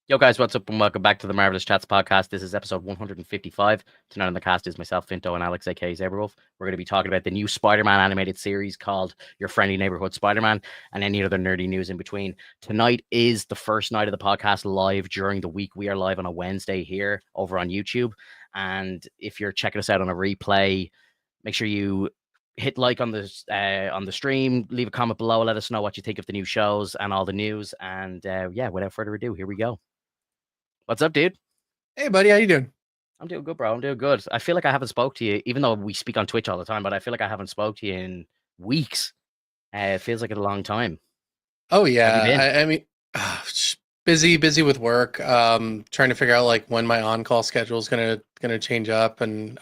Yo, guys, what's up, and welcome back to the Marvelous Chats podcast. This is episode 155. Tonight on the cast is myself, Finto, and Alex, aka Zeberwolf. We're going to be talking about the new Spider-Man animated series called Your Friendly Neighborhood Spiderman, and any other nerdy news in between. Tonight is the first night of the podcast live during the week. We are live on a Wednesday here over on YouTube, and if you're checking us out on a replay, make sure you hit like on the stream, leave a comment below, let us know what you think of the new shows and all the news. And yeah, without further ado, here we go. What's up, dude? Hey, buddy, how you doing? I'm doing good, bro. I'm doing good. I feel like I haven't spoke to you, even though we speak on Twitch all the time, but I feel like I haven't spoke to you in weeks. It feels like a long time. Oh How have you been? yeah, I mean, just busy with work. Trying to figure out like when my on-call schedule is gonna change up, and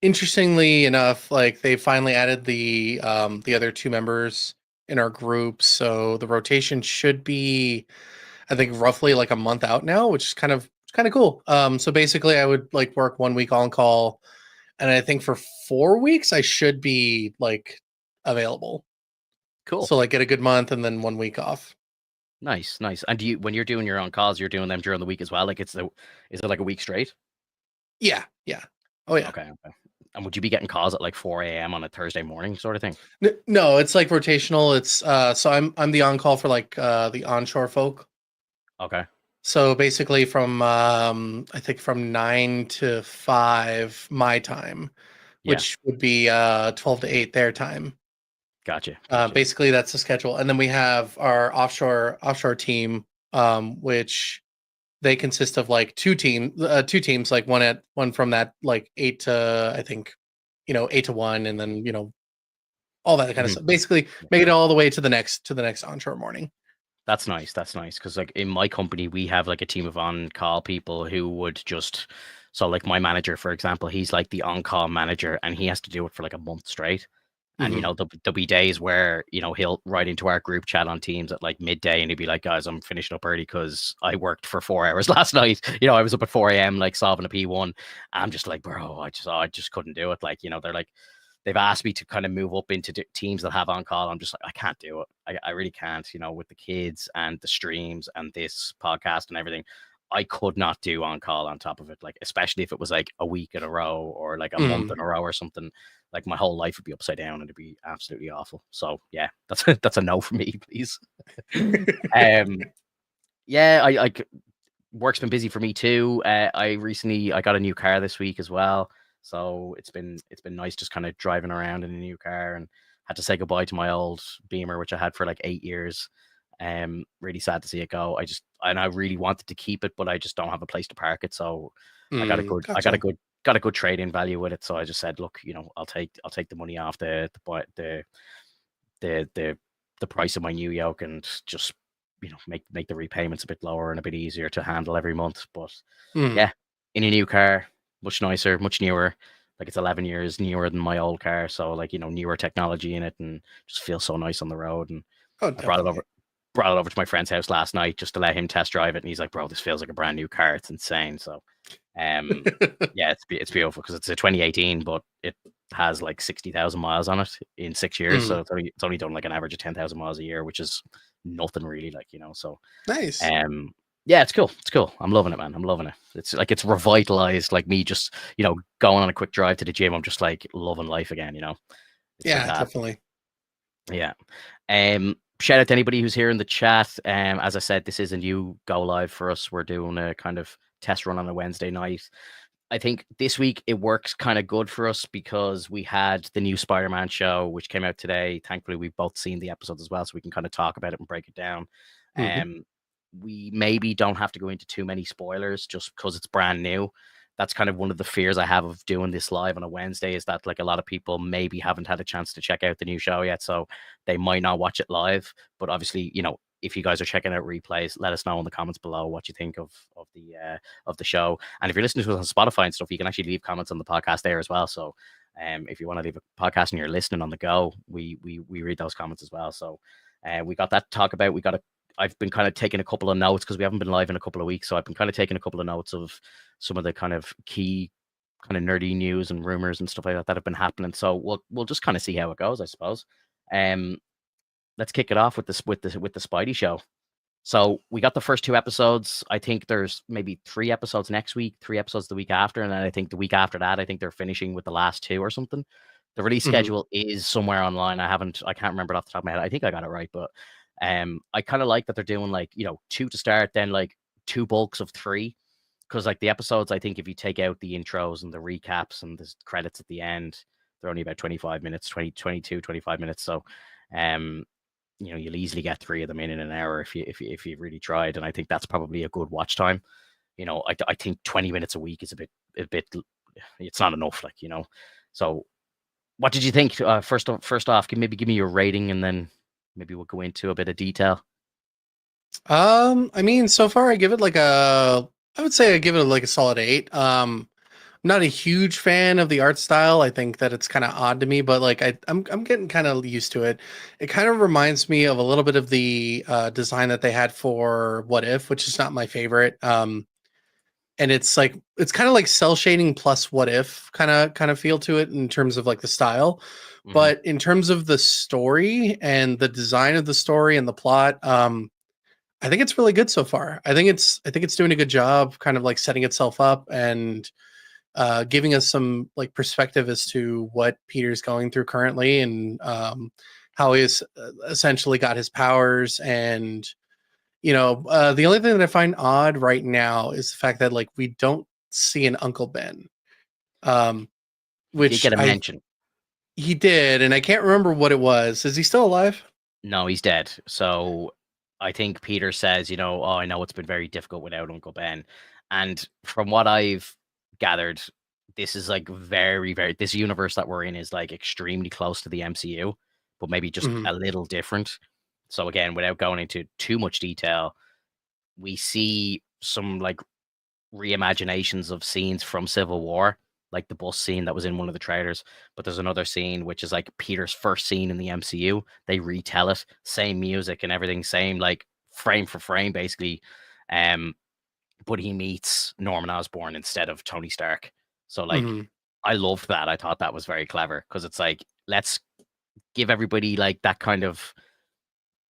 interestingly enough, like they finally added the other two members in our group, so the rotation should be, I think, roughly like a month out now, which is kind of cool. So basically, I would like work 1 week on call, and I think for 4 weeks I should be like available. Cool. So like get a good month and then 1 week off. Nice, nice. And when you're doing your own calls, you're doing them during the week as well? Like is it like a week straight? Yeah, yeah. Oh yeah. Okay, okay. And would you be getting calls at like 4 a.m. on a Thursday morning sort of thing? No, it's like rotational. It's so I'm the on call for like the onshore folk. Okay. So basically from I think from 9 to 5 my time, Yeah. which would be 12 to 8 their time. Gotcha. Basically that's the schedule. And then we have our offshore team, which they consist of like two teams, like one from that like 8 to, I think, 8 to 1, and then all that kind of stuff. Basically make it all the way to the next onshore morning. That's nice. That's nice. Because like in my company, we have like a team of on-call people who would just, so like my manager, for example, he's like the on-call manager, and he has to do it for like a month straight. And there'll be days where he'll write into our group chat on Teams at like midday, and he'd be like, "Guys, I'm finishing up early because I worked for 4 hours last night. I was up at 4 a.m. like solving a P1." I'm just like, bro, I just couldn't do it. Like they're like, they've asked me to kind of move up into teams that have on call. I'm just like, I can't do it. I really can't. With the kids and the streams and this podcast and everything. I could not do on call on top of it, like especially if it was like a week in a row or like a month in a row or something. Like my whole life would be upside down and it'd be absolutely awful. So yeah, that's a no for me, please. Yeah, I work's been busy for me too. I got a new car this week as well, so it's been nice just kind of driving around in a new car, and had to say goodbye to my old Beamer, which I had for like 8 years. Really sad to see it go. I really wanted to keep it, but I just don't have a place to park it. So I got a good trade-in value with it. So I just said, look, I'll take the money off the price of my new yoke, and just make the repayments a bit lower and a bit easier to handle every month. But yeah, in a new car, much nicer, much newer. Like it's 11 years newer than my old car, so like newer technology in it, and just feels so nice on the road. And I brought it over to my friend's house last night just to let him test drive it, and he's like, "Bro, this feels like a brand new car. It's insane." So yeah, it's beautiful because it's a 2018, but it has like 60,000 miles on it in 6 years. So it's only done like an average of 10,000 miles a year, which is nothing really, like, so nice. Yeah, it's cool. It's cool. I'm loving it, man. I'm loving it. It's like it's revitalized like me just, going on a quick drive to the gym. I'm just like loving life again, It's yeah, fantastic. definitely. Yeah. Shout out to anybody who's here in the chat. As I said, this is a new go live for us. We're doing a kind of test run on a Wednesday night. I think this week it works kind of good for us because we had the new Spider-Man show, which came out today. Thankfully, we've both seen the episodes as well, so we can kind of talk about it and break it down. We maybe don't have to go into too many spoilers just because it's brand new. That's kind of one of the fears I have of doing this live on a Wednesday, is that like a lot of people maybe haven't had a chance to check out the new show yet, so they might not watch it live. But obviously, if you guys are checking out replays, let us know in the comments below what you think of the show. And if you're listening to us on Spotify and stuff, you can actually leave comments on the podcast there as well. So if you want to leave a podcast and you're listening on the go, we read those comments as well. So we got that to talk about. I've been kind of taking a couple of notes because we haven't been live in a couple of weeks. So I've been kind of taking a couple of notes of some of the kind of key kind of nerdy news and rumors and stuff like that have been happening. So we'll just kind of see how it goes, I suppose. Let's kick it off with the Spidey Show. So we got the first 2 episodes. I think there's maybe 3 episodes next week, 3 episodes the week after, and then I think the week after that, I think they're finishing with the last 2 or something. The release Mhm. schedule is somewhere online. I can't remember it off the top of my head. I think I got it right, but I kind of like that they're doing like 2 to start, then like 2 bulks of 3, because like the episodes, I think if you take out the intros and the recaps and the credits at the end, they're only about 25 minutes, 20, 22, 25 minutes. So, um, you'll easily get 3 of them in an hour if you really tried, and I think that's probably a good watch time. I think 20 minutes a week is a bit. It's not enough, So, what did you think? First off, maybe give me your rating, and then maybe we'll go into a bit of detail. I mean, so far I would say I give it like a solid 8. I'm not a huge fan of the art style. I think that it's kind of odd to me, but like I'm getting kind of used to it. It kind of reminds me of a little bit of the design that they had for What If, which is not my favorite. And it's kind of like cell shading plus What If kind of feel to it in terms of like the style. Hmm. But in terms of the story and the design of the story and the plot, I think it's really good so far. I think it's doing a good job, kind of like setting itself up and giving us some like perspective as to what Peter's going through currently and how he's essentially got his powers. And the only thing that I find odd right now is the fact that like we don't see an Uncle Ben, um, He did which get a I mention. he did, and I can't remember what it was. Is he still alive? No, he's dead. So I think Peter says, oh, I know it's been very difficult without Uncle Ben. And from what I've gathered, this is like very, very, this universe that we're in is like extremely close to the MCU, but maybe just Hmm. a little different. So again, without going into too much detail, we see some like reimaginations of scenes from Civil War, like the bus scene that was in one of the trailers. But there's another scene which is like Peter's first scene in the MCU. They retell it, same music and everything, same like frame for frame, basically. Um, but he meets Norman Osborn instead of Tony Stark. So like, Hmm. I loved that. I thought that was very clever because it's like let's give everybody like that kind of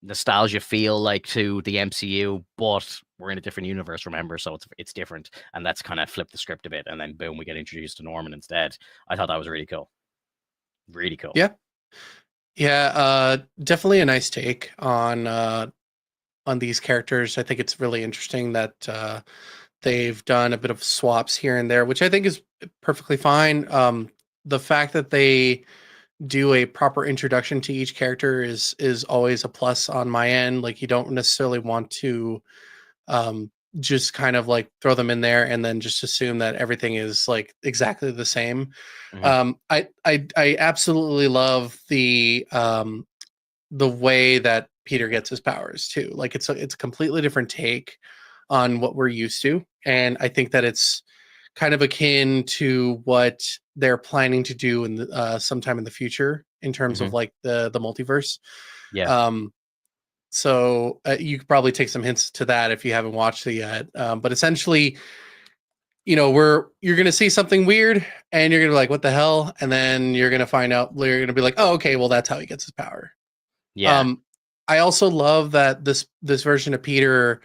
nostalgia feel like to the MCU, but we're in a different universe, remember? So it's different, and that's kind of flip the script a bit, and then boom, we get introduced to Norman instead. I thought that was really cool, really cool. Yeah, yeah, definitely a nice take on these characters. I think it's really interesting that they've done a bit of swaps here and there, which I think is perfectly fine. The fact that they do a proper introduction to each character is always a plus on my end. Like you don't necessarily want to um, just kind of like throw them in there and then just assume that everything is like exactly the same. Hmm. I absolutely love the way that Peter gets his powers too. Like it's a completely different take on what we're used to, and I think that it's kind of akin to what they're planning to do in sometime in the future in terms Hmm. of like the multiverse. Yeah. Um, so you could probably take some hints to that if you haven't watched it yet. But essentially, you're gonna see something weird, and you're gonna be like, "What the hell?" And then you're gonna find out. You're gonna be like, "Oh, okay. Well, that's how he gets his power." Yeah. Um, I also love that this version of Peter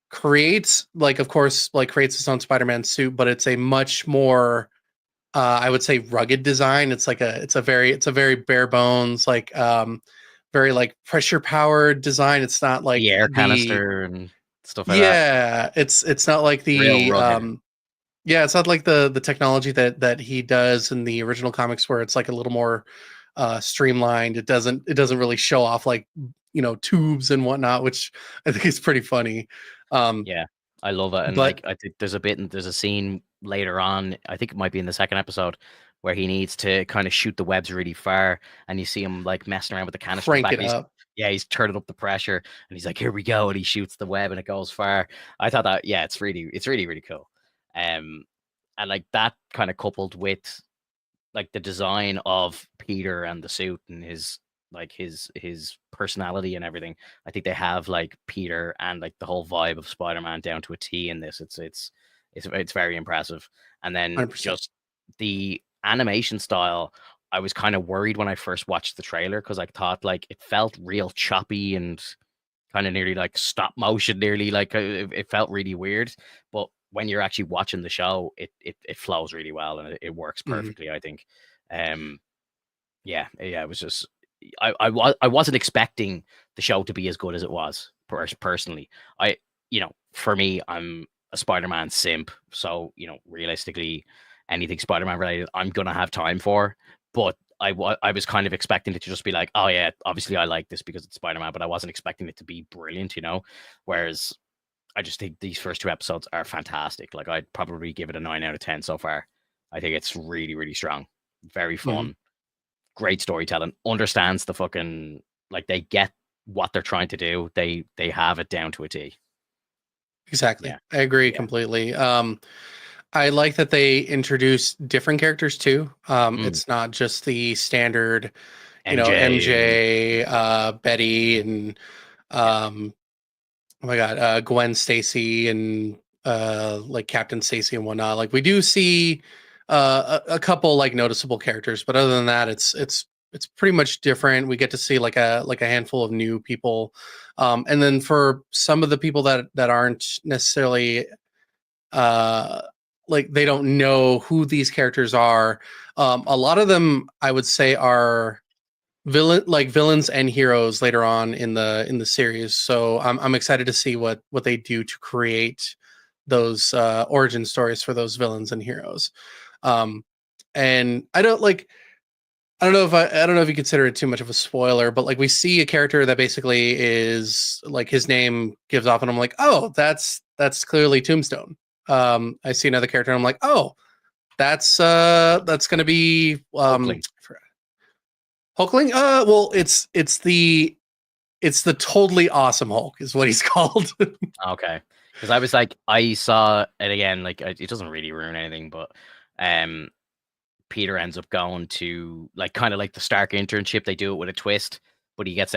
creates like of course like creates his own Spider-Man suit, but it's a much more I would say rugged design. It's a very bare bones like very like pressure powered design. It's not The like air the canister and stuff like that. yeah, it's not like Real the rugged. yeah, it's not like the technology that he does in the original comics where it's like a little more streamlined. It doesn't really show off like tubes and whatnot, which I think is pretty funny. Um, Yeah, I love it. And but like, I think there's a scene later on, I think it might be in the second episode, where he needs to kind of shoot the webs really far, and you see him like messing around with the canister in the crank back, it and he's up. yeah, he's turning up the pressure, and he's like, "Here we go," and he shoots the web, and it goes far. I thought that, yeah, it's really, really cool. Um, and like that kind of coupled with like the design of Peter and the suit and his personality and everything. I think they have like Peter and like the whole vibe of Spider-Man down to a T in this. It's very impressive. And then 100%. just the animation style, I was kind of worried when I first watched the trailer because I thought like it felt real choppy and kind of nearly like stop motion, nearly like it felt really weird. But when you're actually watching the show, it flows really well and it works Hmm. perfectly, I think. Um, yeah, it was just I wasn't expecting the show to be as good as it was. Personally, for me, I'm a Spider-Man simp, so realistically, anything Spider-Man related, I'm gonna have time for. But I was kind of expecting it to just be like, oh yeah, obviously I like this because it's Spider-Man, but I wasn't expecting it to be brilliant. Whereas I just think these first two episodes are fantastic. Like I'd probably give it a 9 out of 10 so far. I think it's really, really strong, very Hmm. fun, great storytelling, understands the fucking like they get what they're trying to do. They have it down to a T. Exactly. Yeah. I agree Yeah. completely. I like that they introduce different characters too. Mm. It's not just the standard, MJ and MJ, Betty, and yeah. um, oh my God, Gwen Stacy, and like Captain Stacy and whatnot. Like we do see a couple like noticeable characters, but other than that, it's pretty much different. We get to see like a handful of new people, and then for some of the people that aren't necessarily uh like they don't know who these characters are. A lot of them I would say are villains and heroes later on in the series. So I'm excited to see what they do to create those origin stories for those villains and heroes. Um and I don't know if you consider it too much of a spoiler, but like we see a character that basically is like his name gives off, and I'm like, oh, that's clearly Tombstone. I see another character, and I'm like, oh, that's gonna be Hulkling. Hulkling. Well, it's the totally awesome Hulk is what he's called. Okay. Because I was like, I saw it again. Like, it doesn't really ruin anything, but um, Peter ends up going to like kind of like the Stark internship. They do it with a twist, but he gets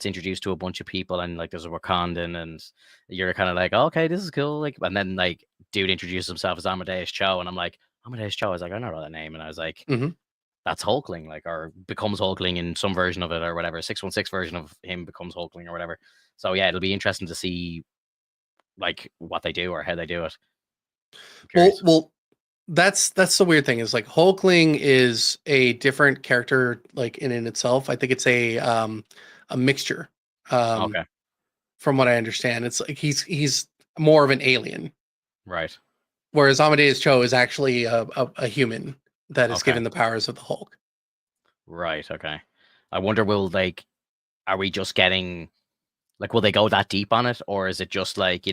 introduced to a bunch of people, and like there's a Wakandan, and you're kind of like, oh, okay, this is cool. Like, and then like dude introduces himself as Amadeus Cho, and I'm like, Amadeus Cho. I was like, I know that name, and I was like, Hmm. that's Hulkling, like, or becomes Hulkling in some version of it, or whatever. 616 version of him becomes Hulkling, or whatever. So yeah, it'll be interesting to see like what they do or how they do it. I'm Well, curious. well, that's the weird thing is like Hulkling is a different character like in itself. I think it's a mixture. Um, Okay, from what I understand, it's like he's more of an alien, right. whereas Amadeus Cho is actually a human that is Okay, given the powers of the Hulk. right. Okay. I wonder, will like, are we just getting like, will they go that deep on it, or is it just like,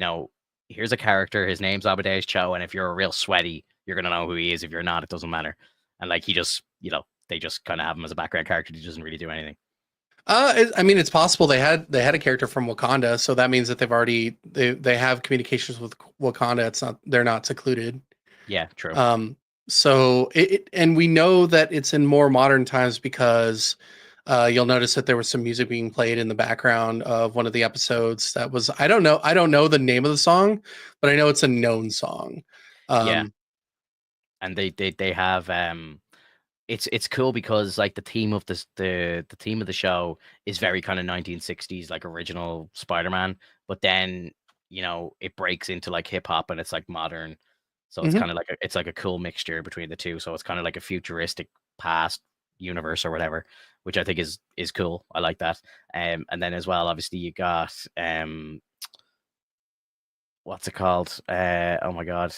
here's a character, his name's Amadeus Cho, and if you're a real sweaty, you're gonna know who he is. If you're not, it doesn't matter. And like, he just, they just kind of have him as a background character. He doesn't really do anything. I mean, it's possible they had a character from Wakanda, so that means that they have communications with Wakanda. They're not secluded. Yeah, true. Um, so and we know that it's in more modern times because you'll notice that there was some music being played in the background of one of the episodes. That was I don't know the name of the song, but I know it's a known song. Yeah, Um, and they have it's cool because like the theme of the theme of the show is very kind of 1960s like original Spider-Man, but then it breaks into like hip hop and it's like modern, so it's mhm. kind of like it's like a cool mixture between the two. So it's kind of like a futuristic past universe or whatever, which I think is cool. I like that. And then as well, obviously you got what's it called? Oh my god.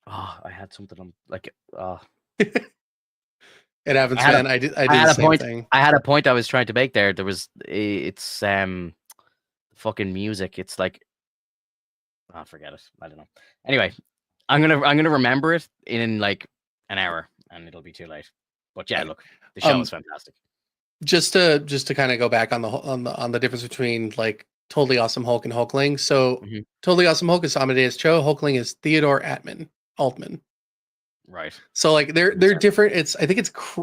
Oh, I had something on like It I happens, had a man. I I do the had a same point. thing. I had a point I was trying to make there. There was it's fucking music. It's like forget it. I don't know. Anyway, I'm gonna remember it in like an hour, and it'll be too late. But yeah, Right. look, the show is Um, fantastic. just to kind of go back on the difference between like Totally Awesome Hulk and Hulkling. So Hmm. Totally Awesome Hulk is Amadeus Cho. Hulkling is Theodore Altman. Right. So like they're Makes sense. different.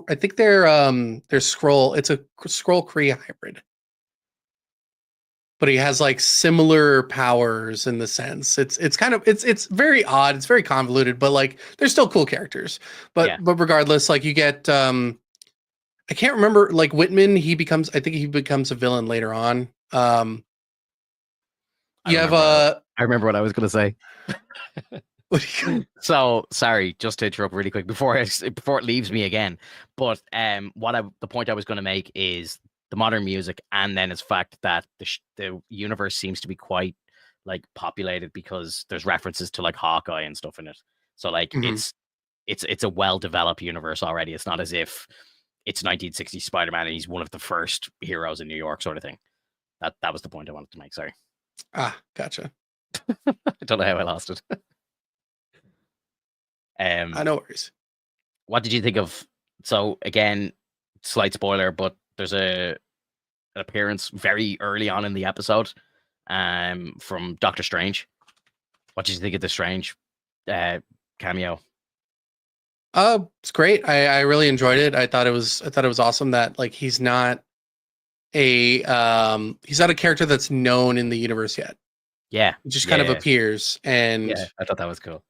I think they're scroll. It's a scroll Kree hybrid, but he has like similar powers in the sense. It's kind of it's very odd. It's very convoluted, but like they're still cool characters. But Yeah. regardless, like you get I can't remember. Like Whitman, I think he becomes a villain later on. I You have remember. I remember what I was going to say. So sorry, just to interrupt really quick before it leaves me again. But the point I was going to make is the modern music, and then its fact that the universe seems to be quite like populated because there's references to like Hawkeye and stuff in it. So like Mhm. it's a well developed universe already. It's not as if it's 1960s Spider-Man and he's one of the first heroes in New York, sort of thing. That was the point I wanted to make. Sorry, Gotcha. I don't know how I lost it. No worries. What did you think of? So again, slight spoiler, but there's an appearance very early on in the episode, from Doctor Strange. What did you think of the Strange cameo? It's great. I really enjoyed it. I thought it was awesome that like he's not a character that's known in the universe yet. Yeah, He just kind of appears, and yeah. I thought that was cool.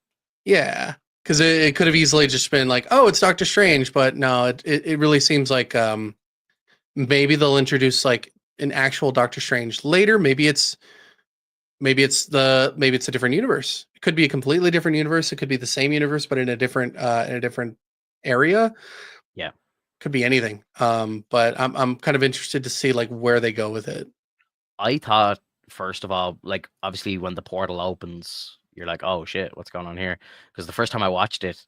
yeah, because it could have easily just been like, oh, it's Doctor Strange, but no, it really seems like maybe they'll introduce like an actual Doctor Strange later. Maybe it's a different universe. It could be a completely different universe. It could be the same universe, but in a different area. Yeah, Could be anything. But I'm kind of interested to see like where they go with it. I thought first of all, like obviously when the portal opens, you're like, oh shit, what's going on here? Because the first time I watched it,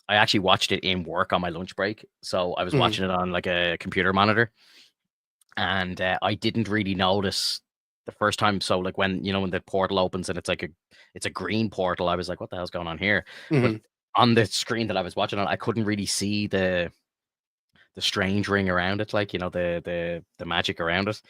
I actually watched it in work on my lunch break. So I was Mhm. watching it on like a computer monitor, and I didn't really notice the first time. So like when the portal opens and it's a green portal, I was like, what the hell's going on here? But Mhm. on the screen that I was watching on, I couldn't really see the strange ring around it, like the magic around it.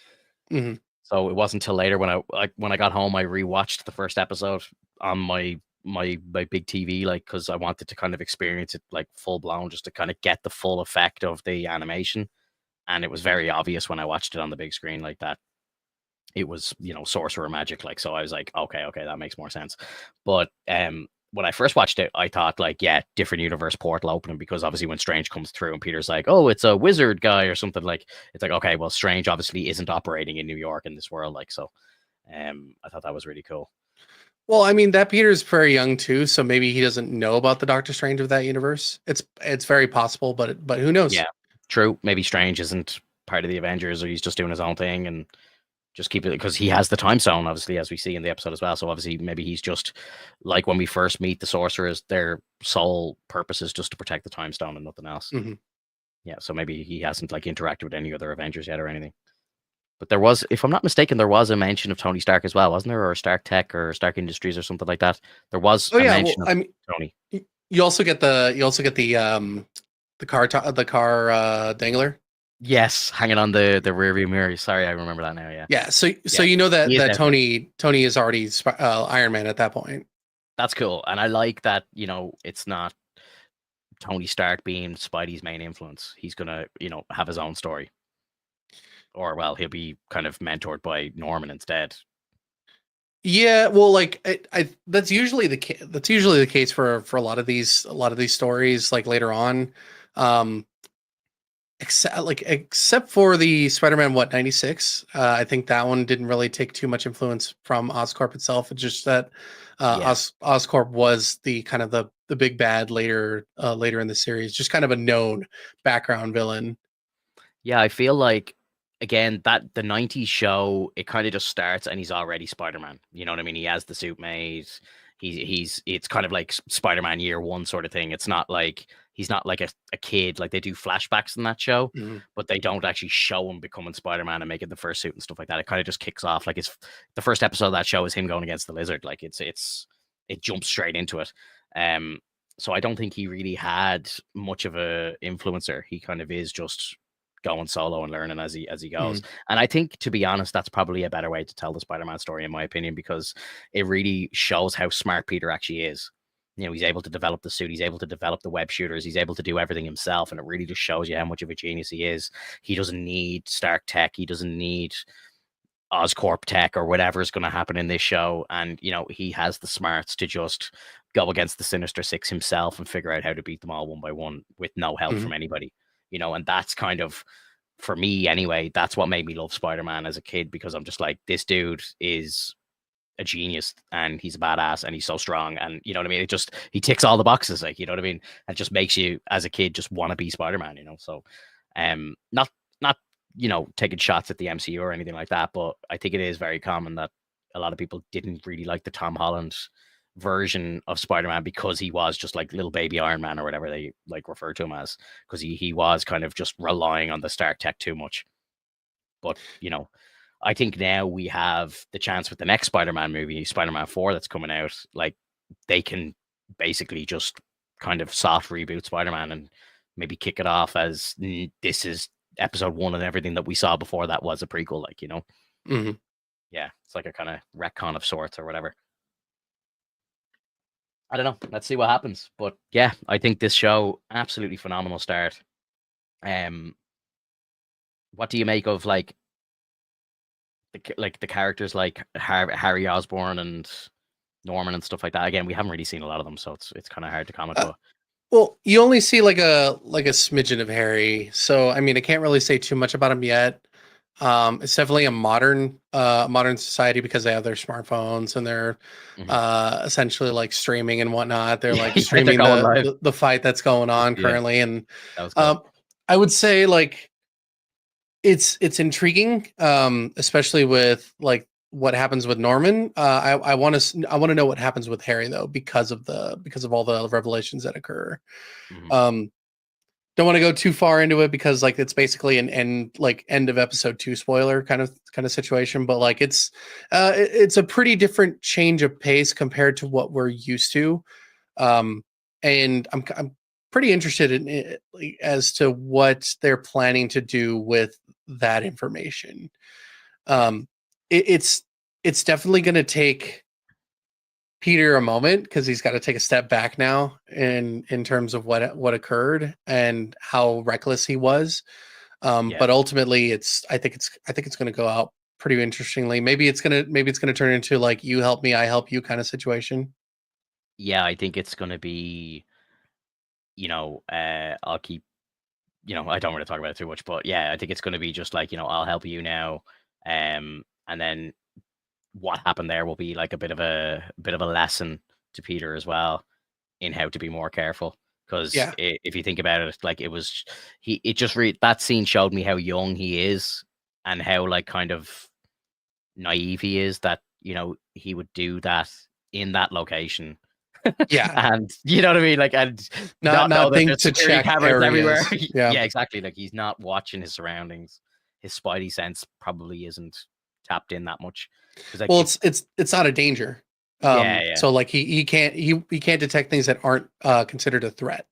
Mhm. So it wasn't until later when I got home, I rewatched the first episode on my big TV, like because I wanted to kind of experience it like full blown, just to kind of get the full effect of the animation. And it was very obvious when I watched it on the big screen like that it was sorcerer magic, like, so I was like, okay, that makes more sense. But when I first watched it, I thought like, yeah, different universe portal opening, because obviously when Strange comes through and Peter's like, oh, it's a wizard guy or something, like it's like, okay, well, Strange obviously isn't operating in New York in this world, like, so I thought that was really cool. Well, I mean that Peter's very young too, so maybe he doesn't know about the Doctor Strange of that universe. It's very possible, but who knows? Yeah, true. Maybe Strange isn't part of the Avengers, or he's just doing his own thing and just keep it, because he has the time stone, obviously, as we see in the episode as well. So obviously, maybe he's just like when we first meet the sorcerers, their sole purpose is just to protect the time stone and nothing else. Hmm. Yeah, so maybe he hasn't like interacted with any other Avengers yet or anything. But there was, if I'm not mistaken, there was a mention of Tony Stark as well, wasn't there? Or Stark Tech or Stark Industries or something like that. There was Oh a yeah, well, mention of I mean, Tony. the car dangler. Yes, hanging on the rear view mirror. Sorry, I remember that now. Yeah, Yeah, so yeah, you know he that is that out there. Tony is already Iron Man at that point. That's cool, and I like that. It's not Tony Stark being Spidey's main influence. He's gonna, have his own story, or well, he'll be kind of mentored by Norman instead. Yeah, well, like that's usually the case for a lot of these stories. Like later on, um, except for the Spider-Man 96, I think that one didn't really take too much influence from Oscorp itself. It's just that Yeah, Oscorp was the kind of the big bad later in the series, just kind of a known background villain. yeah. I feel like again that the '90s show, it kind of just starts and he's already Spider-Man. You know what I mean? He has the suit made. He's it's kind of like Spider-Man year one sort of thing. It's not like he's not like a kid. Like they do flashbacks in that show, Mhm. but they don't actually show him becoming Spider-Man and making the first suit and stuff like that. It kind of just kicks off. Like it's the first episode of that show is him going against the Lizard. Like it jumps straight into it. Um, so I don't think he really had much of a influencer. He kind of is just going solo and learning as he goes. Mhm. And I think, to be honest, that's probably a better way to tell the Spider-Man story, in my opinion, because it really shows how smart Peter actually is. He's able to develop the suit, he's able to develop the web shooters, he's able to do everything himself, and it really just shows you how much of a genius he is. He doesn't need Stark Tech, he doesn't need Oscorp Tech or whatever is going to happen in this show. And, he has the smarts to just go against the Sinister Six himself and figure out how to beat them all one by one with no help Mhm. from anybody. and that's kind of, for me anyway, that's what made me love Spider-Man as a kid, because I'm just like, this dude is a genius and he's a badass and he's so strong, and you know what I mean, he ticks all the boxes, like, you know what I mean, it just makes you as a kid just want to be Spider-Man, so not taking shots at the MCU or anything like that, but I think it is very common that a lot of people didn't really like the Tom Holland version of Spider-Man because he was just like little baby Iron Man or whatever they like refer to him as, because he was kind of just relying on the Stark tech too much. But I think now we have the chance with the next Spider-Man movie, Spider-Man 4, that's coming out. Like, they can basically just kind of soft reboot Spider-Man and maybe kick it off as this is episode 1 and everything that we saw before that was a prequel, like, Mm-hmm. Yeah, it's like a kind of retcon of sorts or whatever. I don't know. Let's see what happens. But yeah, I think this show, absolutely phenomenal start. What do you make of like the characters like Harry Osborn and Norman and stuff like that? Again, we haven't really seen a lot of them, so it's kind of hard to comment. But well, you only see like a smidgen of Harry, so I mean, I can't really say too much about him yet. It's definitely a modern society because they have their smartphones and they're essentially like streaming and whatnot. They're like streaming the fight that's going on currently, and I would say like it's intriguing, especially with like what happens with Norman. I want to know what happens with Harry though, because of all the revelations that occur. Don't want to go too far into it because like it's basically an end of episode 2 spoiler kind of situation, but like it's a pretty different change of pace compared to what we're used to. And I'm pretty interested in it, as to what they're planning to do with that information. It's definitely going to take Peter a moment because he's got to take a step back now in terms of what occurred and how reckless he was. But ultimately, I think it's going to go out pretty interestingly. Maybe it's going to turn into like, you help me, I help you kind of situation. Yeah, I think it's going to be, I'll keep, I don't want to talk about it too much, but yeah, I think it's going to be just like, I'll help you now. And then what happened there will be like a bit of a lesson to Peter as well in how to be more careful. Because if you think about it, like that scene showed me how young he is and how like kind of naive he is, that he would do that in that location. And you know what I mean, like, and not think to check cameras everywhere. Yeah, exactly. Like, he's not watching his surroundings. His Spidey sense probably isn't tapped in that much. Like, well, it's not a danger. So like he can't detect things that aren't considered a threat.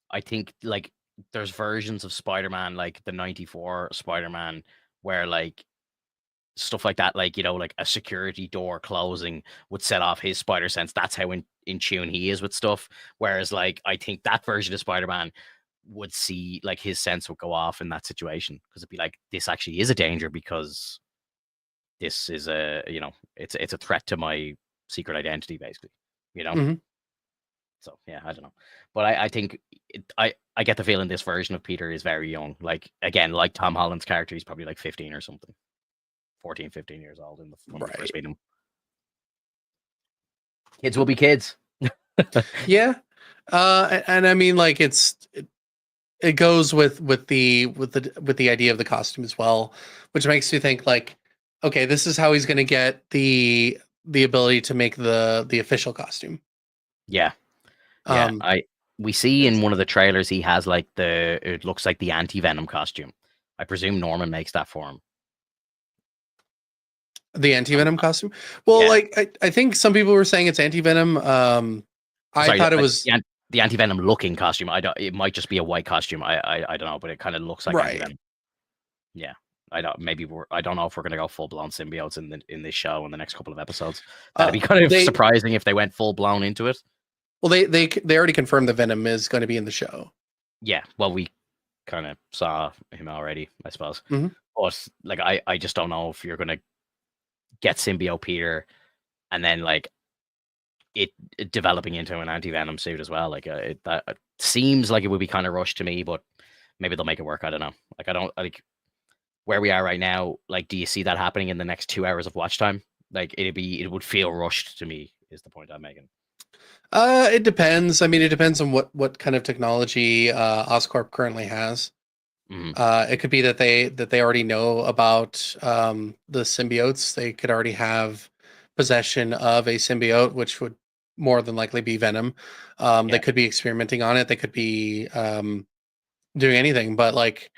I think like there's versions of Spider-Man, like the 94 Spider-Man, where like stuff like that, like, like a security door closing would set off his spider sense. That's how in tune he is with stuff. Whereas like, I think that version of Spider-Man would see like his sense would go off in that situation, because it'd be like, this actually is a danger because this is it's a threat to my secret identity, basically, So yeah, I don't know, but I think I get the feeling this version of Peter is very young. Like, again, like Tom Holland's character, he's probably like 15 or something, 14, 15 years old when we first meet him. Kids will be kids. Yeah, and I mean, like, it goes with the idea of the costume as well, which makes you think like, okay, this is how he's going to get the ability to make the official costume. Yeah. We see in one of the trailers he has like it looks like the anti-Venom costume. I presume Norman makes that for him. The anti-Venom costume? Well, like, I think some people were saying it's anti-Venom. I thought it was the anti-Venom looking costume. It might just be a white costume. I don't know, but it kind of looks like anti-Venom. Yeah. I don't know if we're gonna go full blown symbiotes in this show in the next couple of episodes. That'd be kind of surprising if they went full blown into it. Well, they already confirmed the Venom is going to be in the show. Yeah, well, we kind of saw him already, I suppose. Mm-hmm. But like, I just don't know if you're gonna get symbiote Peter and then like it developing into an anti-Venom suit as well. Like, that seems like it would be kind of rushed to me, but maybe they'll make it work. I don't know. Like I don't like where we are right now. Like, do you see that happening in the next 2 hours of watch time? Like it would feel rushed to me. Is the point I'm making? It depends. I mean, it depends on what kind of technology Oscorp currently has. Hmm. It could be that they already know about the symbiotes. They could already have possession of a symbiote, which would more than likely be Venom. They Yeah. could be experimenting on it. They could be doing anything. But like,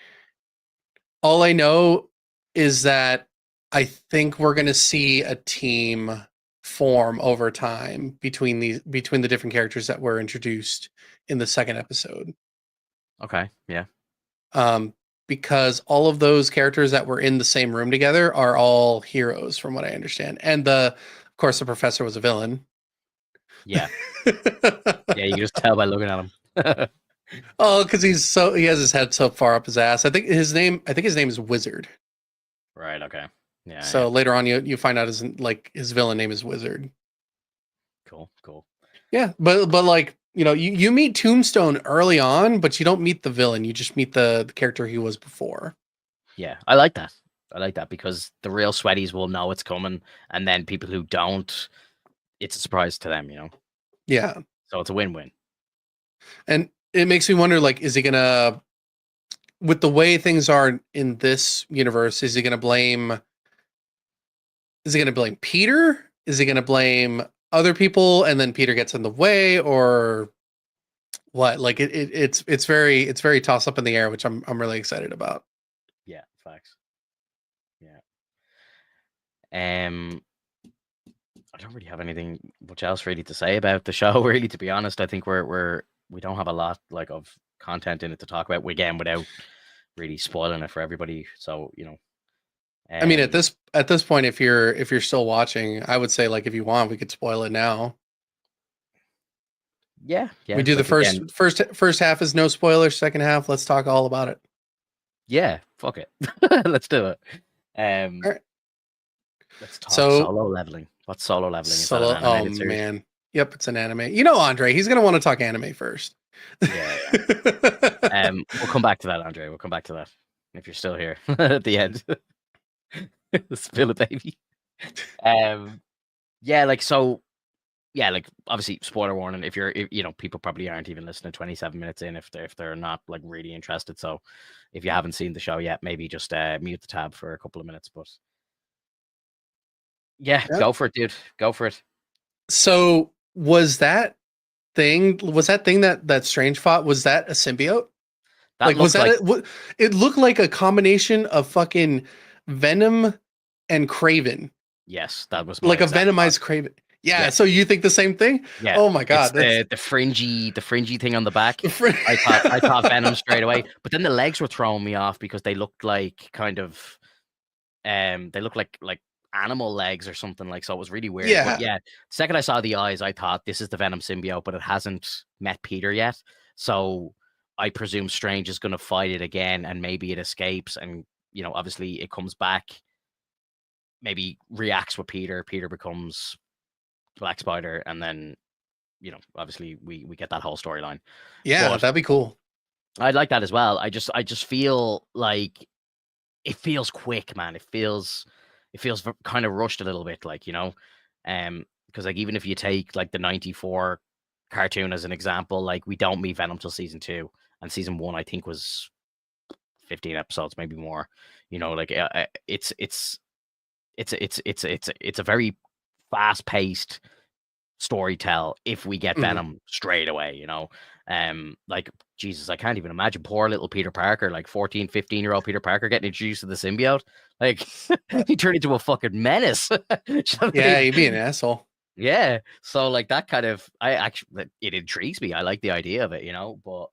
all I know is that I think we're going to see a team form over time between the different characters that were introduced in the second episode. Okay. Yeah. Um, because all of those characters that were in the same room together are all heroes, from what I understand. And of course, the professor was a villain. Yeah. Yeah. You can just tell by looking at him. Oh, because he has his head so far up his ass. I think his name is Wizard. Right. Okay. Yeah. So Yeah. later on, you find out his villain name is Wizard. Cool. Cool. Yeah, but like, you meet Tombstone early on, but you don't meet the villain. You just meet the character he was before. Yeah. I like that. I like that because the real sweaties will know it's coming, and then people who don't, it's a surprise to them. Yeah, So it's a win-win. and it makes me wonder, like, is he gonna, with the way things are in this universe, is he gonna blame Peter? Is he gonna blame other people, and then Peter gets in the way, or what? Like, it's very toss up in the air, which I'm really excited about. Yeah. Facts. Yeah. Um. I don't really have anything much else really to say about the show. Really, to be honest, I think we don't have a lot like of content in it to talk about. Again, without really spoiling it for everybody. So I mean, at um, this point, if you're still watching, I would say, like, if you want, we could spoil it now. yeah, We yeah. do the Like again, first half is no spoilers. Second half, let's talk all about it. yeah. Fuck it, let's do it. All right. Let's talk So solo leveling. What's solo leveling? Is that an solo. Oh animated series? man. Yep, it's an anime. Andre, he's gonna want to talk anime first. Yeah, yeah. We'll come back to that, Andre. We'll come back to that if you're still here at the end. Spill it, baby. Yeah, like so. Yeah, like obviously, spoiler warning. If people probably aren't even listening 27 minutes in if they're not like really interested. So, if you haven't seen the show yet, maybe just mute the tab for a couple of minutes. But yeah, Yep. go for it, dude. Go for it. So that that Strange fought, was that a symbiote? That Like, was looked like that it looked like a combination of fucking Venom and Craven, yes, that was my like a exact thought. venomized Craven. Yeah, Yeah, so you think the same thing? yeah. Oh my It's god, that's the fringy thing on the back. I thought Venom straight away, but then the legs were throwing me off because they looked like kind of they looked like animal legs or something, like, so it was really weird. yeah, But yeah, second I saw the eyes, I thought this is the Venom symbiote, but it hasn't met Peter yet. So I presume Strange is going to fight it again, and maybe it escapes, and obviously it comes back, maybe reacts with Peter. Peter becomes Black Spider, and then obviously we get that whole storyline. yeah, But that'd be cool. I'd like that as well. I just feel like it feels quick, man. It feels kind of rushed a little bit, like, because like even if you take like the 94 cartoon as an example, like we don't meet Venom till season 2, and season 1 I think was 15 episodes, maybe more. Like it's a very fast paced story tell if we get Mhm. Venom straight away. Like Jesus, I can't even imagine poor little Peter Parker, like 14, 15-year-old Peter Parker getting introduced to the symbiote. Like he turned into a fucking menace. You know what I Yeah, mean? he'd be an asshole. Yeah. So like that kind of, I actually, it intrigues me. I like the idea of it, but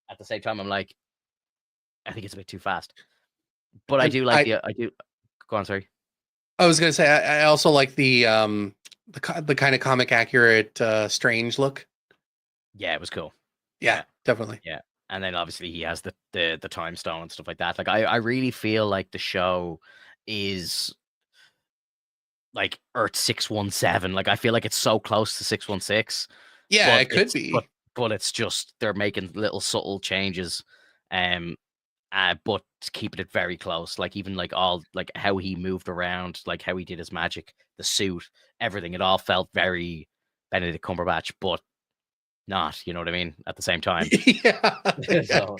at the same time I'm like, I think it's a bit too fast. But I And do like I do go on, sorry. I was gonna say, I also like the kind of comic accurate Strange look. Yeah, it was cool. Yeah, definitely. Yeah. And then obviously he has the time stone and stuff like that. Like I really feel like the show is like Earth 617. Like I feel like it's so close to 616. Yeah, But it could be. but it's just they're making little subtle changes. but keeping it very close. Like even like all like how he moved around, like how he did his magic, the suit, everything. It all felt very Benedict Cumberbatch, but not. You know what I mean? At the same time. Yeah, yeah, So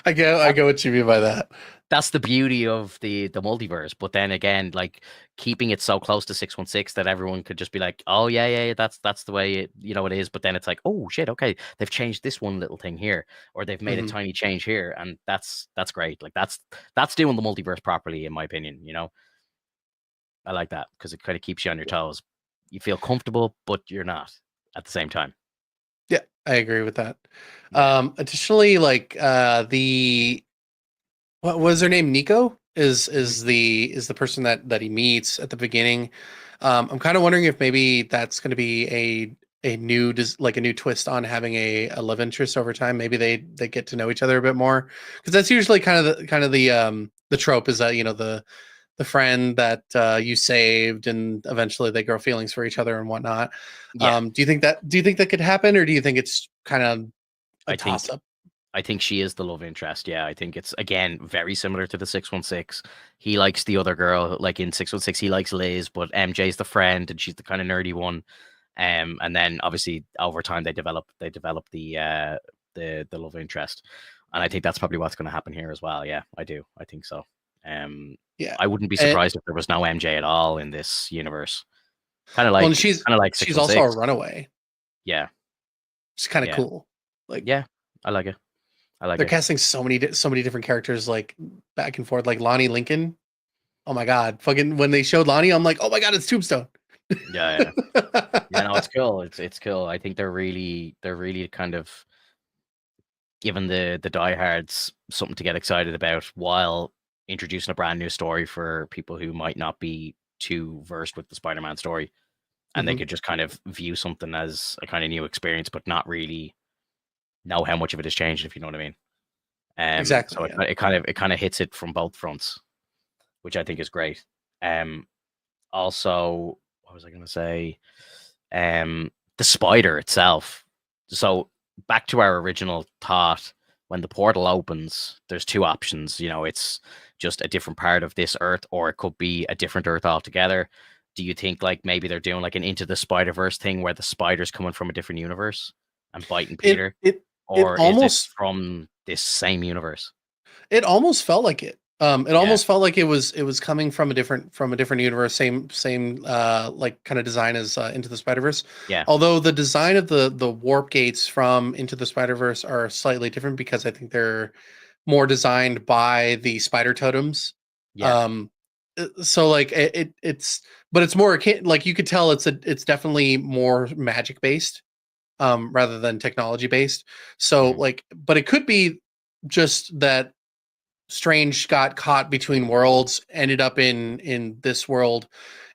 I get what you mean by that. that's the beauty of the multiverse. But then again, like keeping it so close to 616 that everyone could just be like, oh yeah, that's the way it is. But then it's like, oh shit, okay, they've changed this one little thing here, or they've made a Mhm. tiny change here, and that's great. Like that's doing the multiverse properly, in my opinion. I like that because it kind of keeps you on your toes. You feel comfortable, but you're not at the same time. Yeah, I agree with that. Yeah. Additionally, like the what was her name? Nico Mhm. is the person that he meets at the beginning. I'm kind of wondering if maybe that's going to be a new like a new twist on having a love interest over time. Maybe they get to know each other a bit more, because that's usually kind of the trope is that the friend that you saved and eventually they grow feelings for each other and whatnot. Yeah. Do you think that could happen, or do you think it's kind of a I toss think up? I think she is the love interest. Yeah, I think it's again very similar to the 616. He likes the other girl, like in 616, he likes Liz, but MJ's the friend and she's the kind of nerdy one. And then obviously over time they develop the love interest. And I think that's probably what's going to happen here as well. Yeah, I do. I think so. Um, Yeah. I wouldn't be And surprised if there was no MJ at all in this universe. well, and Kind of like she's also a 616. runaway. Yeah, It's kind of yeah, cool. Like yeah. I like it. I like they're it. casting so many different characters like back and forth. Like Lonnie Lincoln. Oh my god! Fucking when they showed Lonnie, I'm like, oh my god, it's Tombstone. Yeah, yeah. Yeah, no, it's cool. It's cool. I think they're really kind of giving the diehards something to get excited about while introducing a brand new story for people who might not be too versed with the Spider-Man story, and they Mhm. could just kind of view something as a kind of new experience, but not really know how much of it has changed, if you know what I mean. So Exactly. it, Yeah. it kind of hits it from both fronts, which I think is great. Um, Also, what was I going to say? The spider itself. So back to our original thought, when the portal opens, there's two options. It's just a different part of this Earth, or it could be a different Earth altogether. Do you think like maybe they're doing like an Into the Spider Verse thing where the spider's coming from a different universe and biting It Peter, it it or is it almost from this same universe? It almost felt like it. It Yeah, almost felt like it was coming from a different universe, same like kind of design as Into the Spider-Verse. yeah, Although the design of the warp gates from Into the Spider-Verse are slightly different because I think they're more designed by the spider totems. yeah, Um, so like it's but it's more like you could tell it's definitely more magic based rather than technology based. So mhm, like, but it could be just that Strange got caught between worlds, ended up in this world,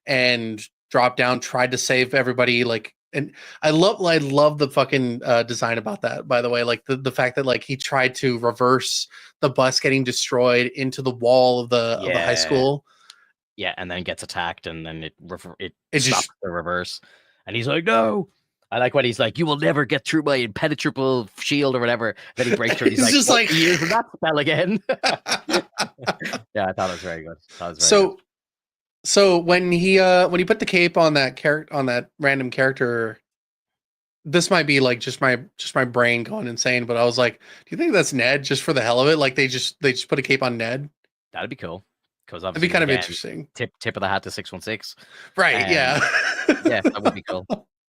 and dropped down, tried to save everybody. Like, and I love the fucking design about that. By the way, like the fact that like he tried to reverse the bus getting destroyed into the wall of the high yeah. school. Yeah, and then gets attacked, and then it It stops just the reverse, and he's like, "No!" I like when he's like, "You will never get through my impenetrable shield," or whatever. Then he breaks through, and he's it's like, just "What like are you using that spell again?" Yeah, I thought it was very good. That was very good. so when he put the cape on that character on that random character, this might be like just my brain going insane, but I was like, do you think that's Ned just for the hell of it? Like they just put a cape on Ned? That'd be cool because That'd be obviously, kind of again, interesting. tip of the hat to 616. Right, Um, yeah. yeah, that would be cool.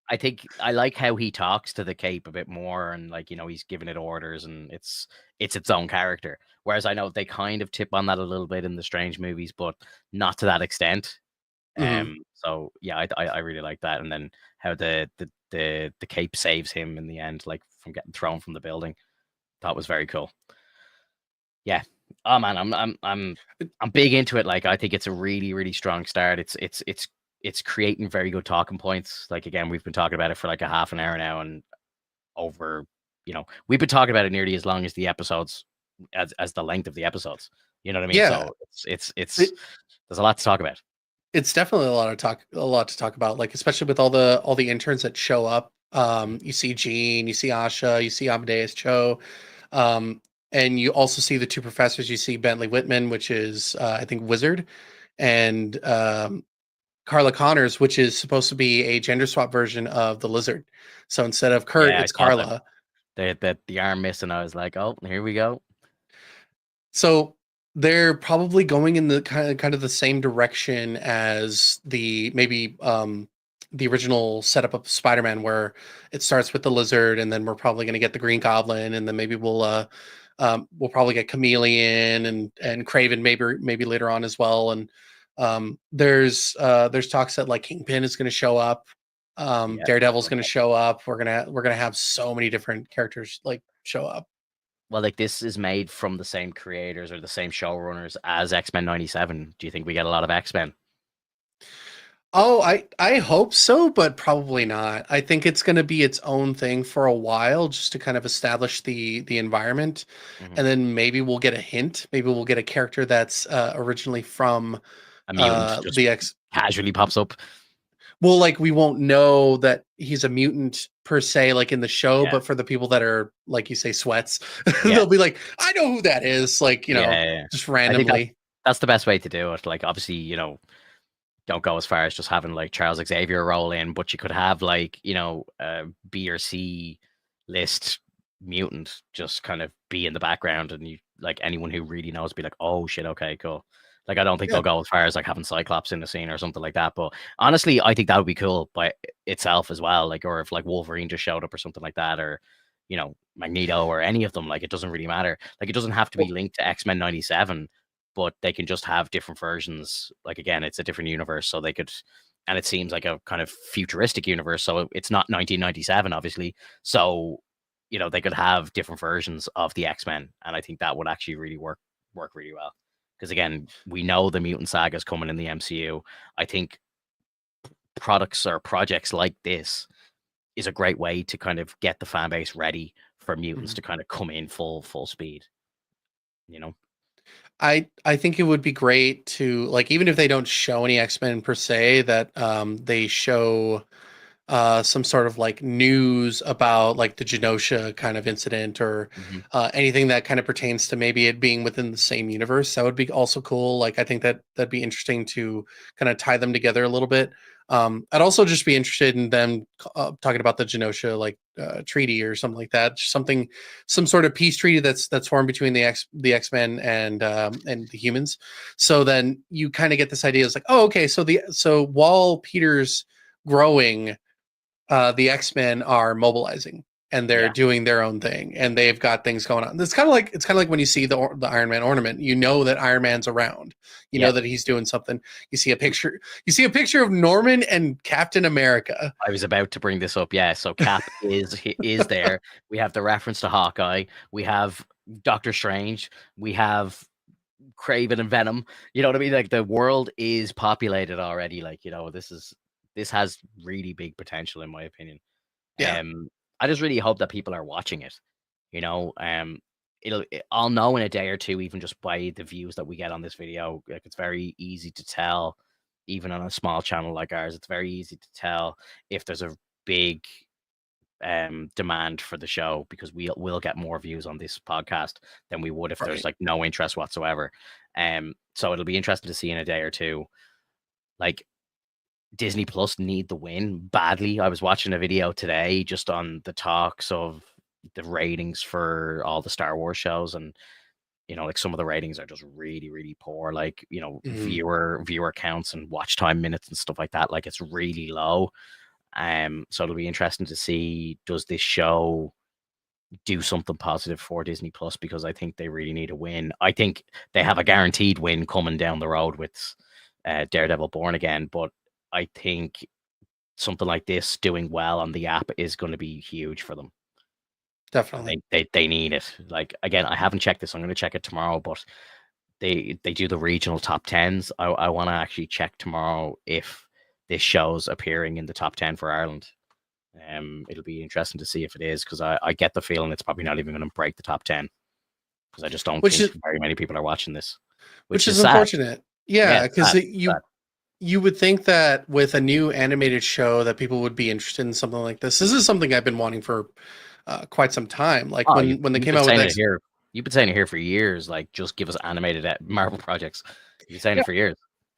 I think I like how he talks to the cape a bit more, and like he's giving it orders, and it's its own character. Whereas I know they kind of tip on that a little bit in the Strange movies, but not to that extent. Mhm. So yeah, I really like that, and then how the cape saves him in the end, like from getting thrown from the building. That was very cool. Yeah. Oh man, I'm big into it. Like I think it's a really really strong start. It's creating very good talking points. Like again, we've been talking about it for like a half an hour now, and over we've been talking about it nearly as long as the episodes as the length of the episodes. You know what I mean? Yeah. So it's It there's a lot to talk about. it's definitely a lot to talk about, like especially with all the interns that show up. Mhm. You see Jean, you see Asha, you see Amadeus Cho. Um and you also see the two professors. You see Bentley Whitman, which is I think wizard, and Carla Connors, which is supposed to be a gender swap version of the lizard. So instead of Kurt, Yeah, I it's saw Carla. the arm missing. I was like, oh, here we go. So they're probably going in the kind of the same direction as the maybe the original setup of Spider-Man, where it starts with the lizard, and then we're probably going to get the Green Goblin, and then maybe we'll probably get Chameleon and Craven maybe later on as well. And there's talks that like Kingpin is going to show up, Yeah. Daredevil's going to show up. We're gonna have so many different characters like show up. Well, like this is made from the same creators or the same showrunners as X-Men 97. Do you think we get a lot of X-Men? Oh, I hope so, but probably not. I think it's going to be its own thing for a while, just to kind of establish the environment, Mhm. and then maybe we'll get a hint. Maybe we'll get a character that's originally from A mutant just the X. casually pops up. Well, like we won't know that he's a mutant per se, like in the show, Yeah. but for the people that are like you say sweats, Yeah. they'll be like, I know who that is, like Yeah. just I think randomly. that's the best way to do it. Like, obviously, don't go as far as just having like Charles Xavier roll in, but you could have like, B or C list mutant just kind of be in the background, and you like anyone who really knows be like, oh shit, okay, cool. Like, I don't think Yeah. they'll go as far as like having Cyclops in the scene or something like that. But honestly, I think that would be cool by itself as well. Like, or if like Wolverine just showed up or something like that, or Magneto or any of them, like it doesn't really matter. Like, it doesn't have to be linked to X-Men 97, but they can just have different versions. Like, again, it's a different universe, so they could, and it seems like a kind of futuristic universe, so it's not 1997, obviously. So, they could have different versions of the X-Men, and I think that would actually really work really well. Because again, we know the mutant saga is coming in the MCU. I think products or projects like this is a great way to kind of get the fan base ready for mutants Mhm. to kind of come in full speed. I think it would be great to like even if they don't show any X-Men per se, that they show some sort of like news about like the Genosha kind of incident, or Mhm. anything that kind of pertains to maybe it being within the same universe. That would be also cool. Like I think that'd be interesting to kind of tie them together a little bit. I'd also just be interested in them talking about the Genosha like treaty or something like that. Just some sort of peace treaty that's formed between the X-Men and the humans. So then you kind of get this idea. It's like, oh, okay, so while Peter's growing, the X-Men are mobilizing and they're Yeah. doing their own thing, and they've got things going on. It's kind of like when you see the Iron Man ornament, you know that Iron Man's around. You know Yeah. that he's doing something. You see a picture of Norman and Captain America. I was about to bring this up. Yeah. So Cap is there. We have the reference to Hawkeye. We have Doctor Strange. We have Craven and Venom. You know what I mean? Like, the world is populated already. Like, this has really big potential in my opinion. Yeah, I just really hope that people are watching it. I'll know in a day or two, even just by the views that we get on this video. Like, it's very easy to tell, even on a small channel like ours, it's very easy to tell if there's a big demand for the show, because we'll get more views on this podcast than we would if there's right. like no interest whatsoever. So it'll be interesting to see in a day or two. Like, Disney Plus need the win badly. I was watching a video today just on the talks of the ratings for all the Star Wars shows, and like some of the ratings are just really, really poor. Like, Mhm. viewer counts and watch time minutes and stuff like that. Like, it's really low. So it'll be interesting to see, does this show do something positive for Disney Plus, because I think they really need a win. I think they have a guaranteed win coming down the road with Daredevil Born Again, but I think something like this doing well on the app is going to be huge for them, and Definitely. they need it. Like, again, I haven't checked this. I'm going to check it tomorrow, but they do the regional top tens. I want to actually check tomorrow if this show's appearing in the top 10 for Ireland. It'll be interesting to see if it is, because I get the feeling it's probably not even going to break the top 10, because I just don't Which think is very many people are watching this, which which is is sad. unfortunate. Yeah, Yeah, it's because sad. Sad. you would think that with a new animated show that people would be interested in something like this. This is something I've been wanting for quite some time. Like Oh, when they you've came been out with saying it here. You've been saying it here for years. Like, just give us animated Marvel projects. You've been saying Yeah. it for years.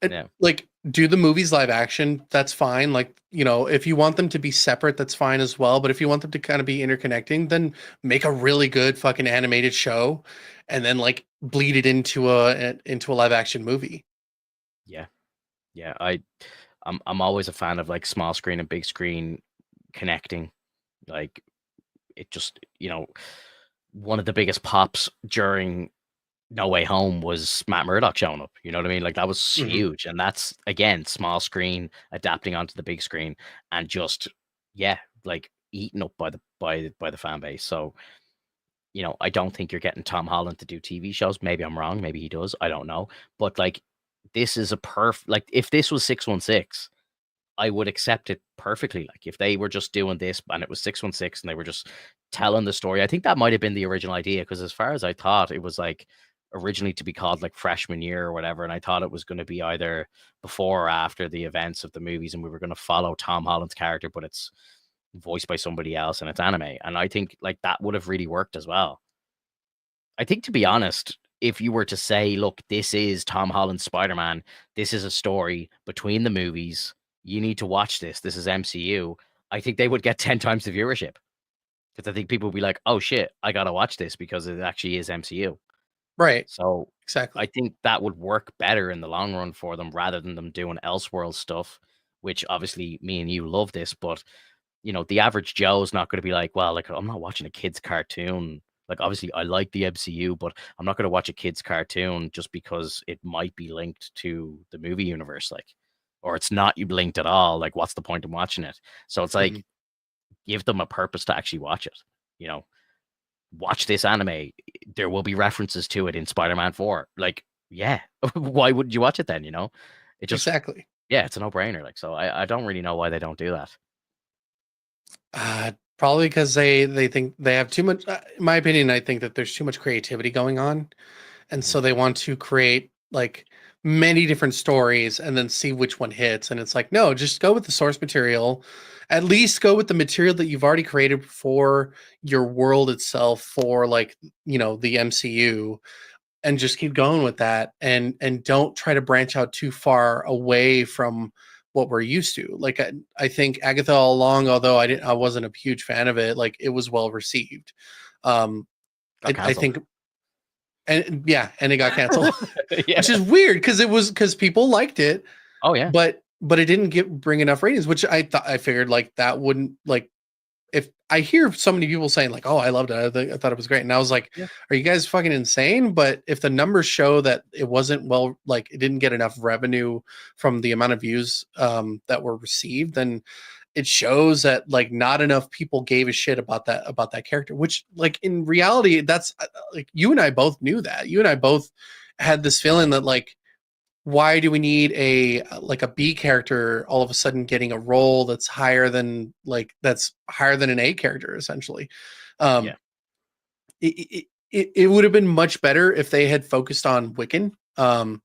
Yeah. Like, do the movies live action, that's fine. Like, if you want them to be separate, that's fine as well. But if you want them to kind of be interconnecting, then make a really good fucking animated show and then like bleed it into a live action movie. Yeah. Yeah. I'm always a fan of like small screen and big screen connecting. Like, it just, one of the biggest pops during No Way Home was Matt Murdock showing up. You know what I mean? Like, that was Hmm. huge. And that's, again, small screen adapting onto the big screen and just, yeah, like eaten up by the fan base. So, I don't think you're getting Tom Holland to do TV shows. Maybe I'm wrong. Maybe he does. I don't know. But like, this is a like, if this was 616, I would accept it perfectly. Like, if they were just doing this and it was 616 and they were just telling the story, I think that might have been the original idea. Because as far as I thought, it was like originally to be called like freshman year or whatever. And I thought it was going to be either before or after the events of the movies, and we were going to follow Tom Holland's character, but it's voiced by somebody else and it's anime. And I think like that would have really worked as well. I think, to be honest, if you were to say, look, this is Tom Holland's Spider-Man, this is a story between the movies, you need to watch this. This is MCU. I think they would get 10 times the viewership. Because I think people would be like, oh shit, I gotta watch this because it actually is MCU. Right. So I Exactly. think that would work better in the long run for them rather than them doing Elseworld stuff, which obviously me and you love this, but the average Joe's not going to be like, well, like, I'm not watching a kid's cartoon. Like, obviously, I like the MCU, but I'm not going to watch a kid's cartoon just because it might be linked to the movie universe, like, or it's not linked at all. Like, what's the point of watching it? So it's Hmm. like, give them a purpose to actually watch it. You know, watch this anime. There will be references to it in Spider-Man 4. Like, yeah, why wouldn't you watch it then? It just, Exactly. yeah, it's a no-brainer. Like, so I don't really know why they don't do that. Probably because they think they have too much. In my opinion, I think that there's too much creativity going on, and Mhm. so they want to create like many different stories and then see which one hits. And it's like, no, just go with the source material. At least go with the material that you've already created for your world itself, for like the MCU, and just keep going with that, and don't try to branch out too far away from what we're used to. Like I think Agatha all along, although I wasn't a huge fan of it, like it was well received. um Got I canceled. think, and yeah, and it got canceled, Yeah. which is weird because people liked it, Oh yeah. but it didn't bring enough ratings, which I figured like that wouldn't like. If I hear so many people saying like, "Oh, I loved it. I thought it was great," and I was like, Yeah. "Are you guys fucking insane?" But if the numbers show that it wasn't well, like it didn't get enough revenue from the amount of views that were received, then it shows that like not enough people gave a shit about that character. Which, like in reality, that's like you and I both knew that. You and I both had this feeling that like, why do we need a like a B character all of a sudden getting a role that's higher than an A character essentially? Yeah. Um, it would have been much better if they had focused on Wiccan. Mhm.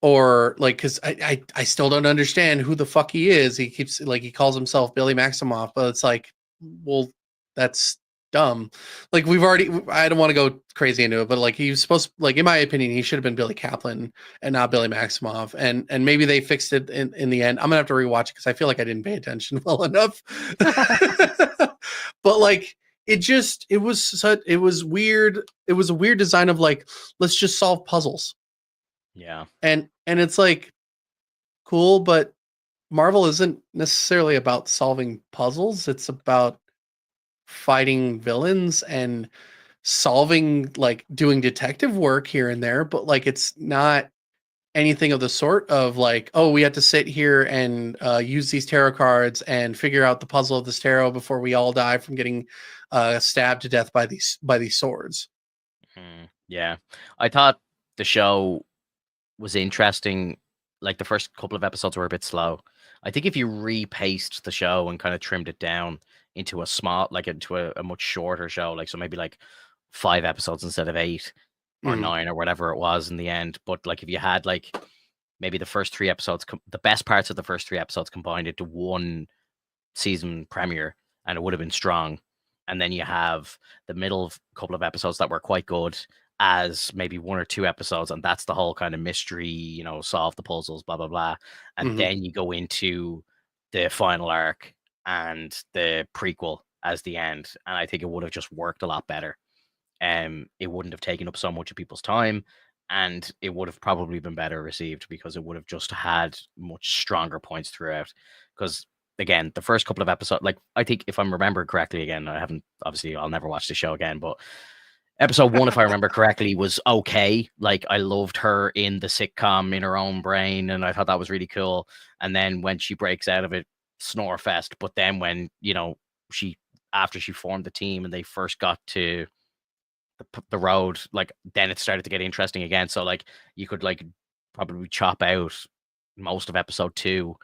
Or like, because I still don't understand who the fuck he is. He keeps like he calls himself Billy Maximoff, but it's like, well, that's dumb. Like we've already, I don't want to go crazy into it, but like he was supposed, like in my opinion, he should have been Billy Kaplan and not Billy Maximoff. And maybe they fixed it in the end. I'm gonna have to rewatch it because I feel like I didn't pay attention well enough. But like it was weird. It was a weird design of like, let's just solve puzzles. Yeah. And it's like cool, but Marvel isn't necessarily about solving puzzles. It's about fighting villains and solving, like doing detective work here and there, but like it's not anything of the sort of like, oh, we have to sit here and use these tarot cards and figure out the puzzle of this tarot before we all die from getting stabbed to death by these swords. Yeah. I thought the show was interesting. Like, the first couple of episodes were a bit slow. I think if you repaced the show and kind of trimmed it down into a small, like into a much shorter show, like so maybe like 5 episodes instead of 8 or Mhm. 9 or whatever it was in the end. But like if you had like maybe the first 3 episodes, the best parts of the first 3 episodes combined into one season premiere, and it would have been strong. and then you have the middle couple of episodes that were quite good as maybe 1 or 2 episodes, and that's the whole kind of mystery, solve the puzzles, blah blah blah, and Hmm. then you go into the final arc and the prequel as the end, and I think it would have just worked a lot better. It wouldn't have taken up so much of people's time, and it would have probably been better received because it would have just had much stronger points throughout. Because again, the first couple of episodes, like I think if I'm remembering correctly, again, I haven't obviously I'll never watch the show again, but episode one, if I remember correctly, was okay. Like I loved her in the sitcom in her own brain, and I thought that was really cool. And then when she breaks out of it, snore fest. But then when she after she formed the team and they first got to the road, like then it started to get interesting again. So like you could like probably chop out most of episode two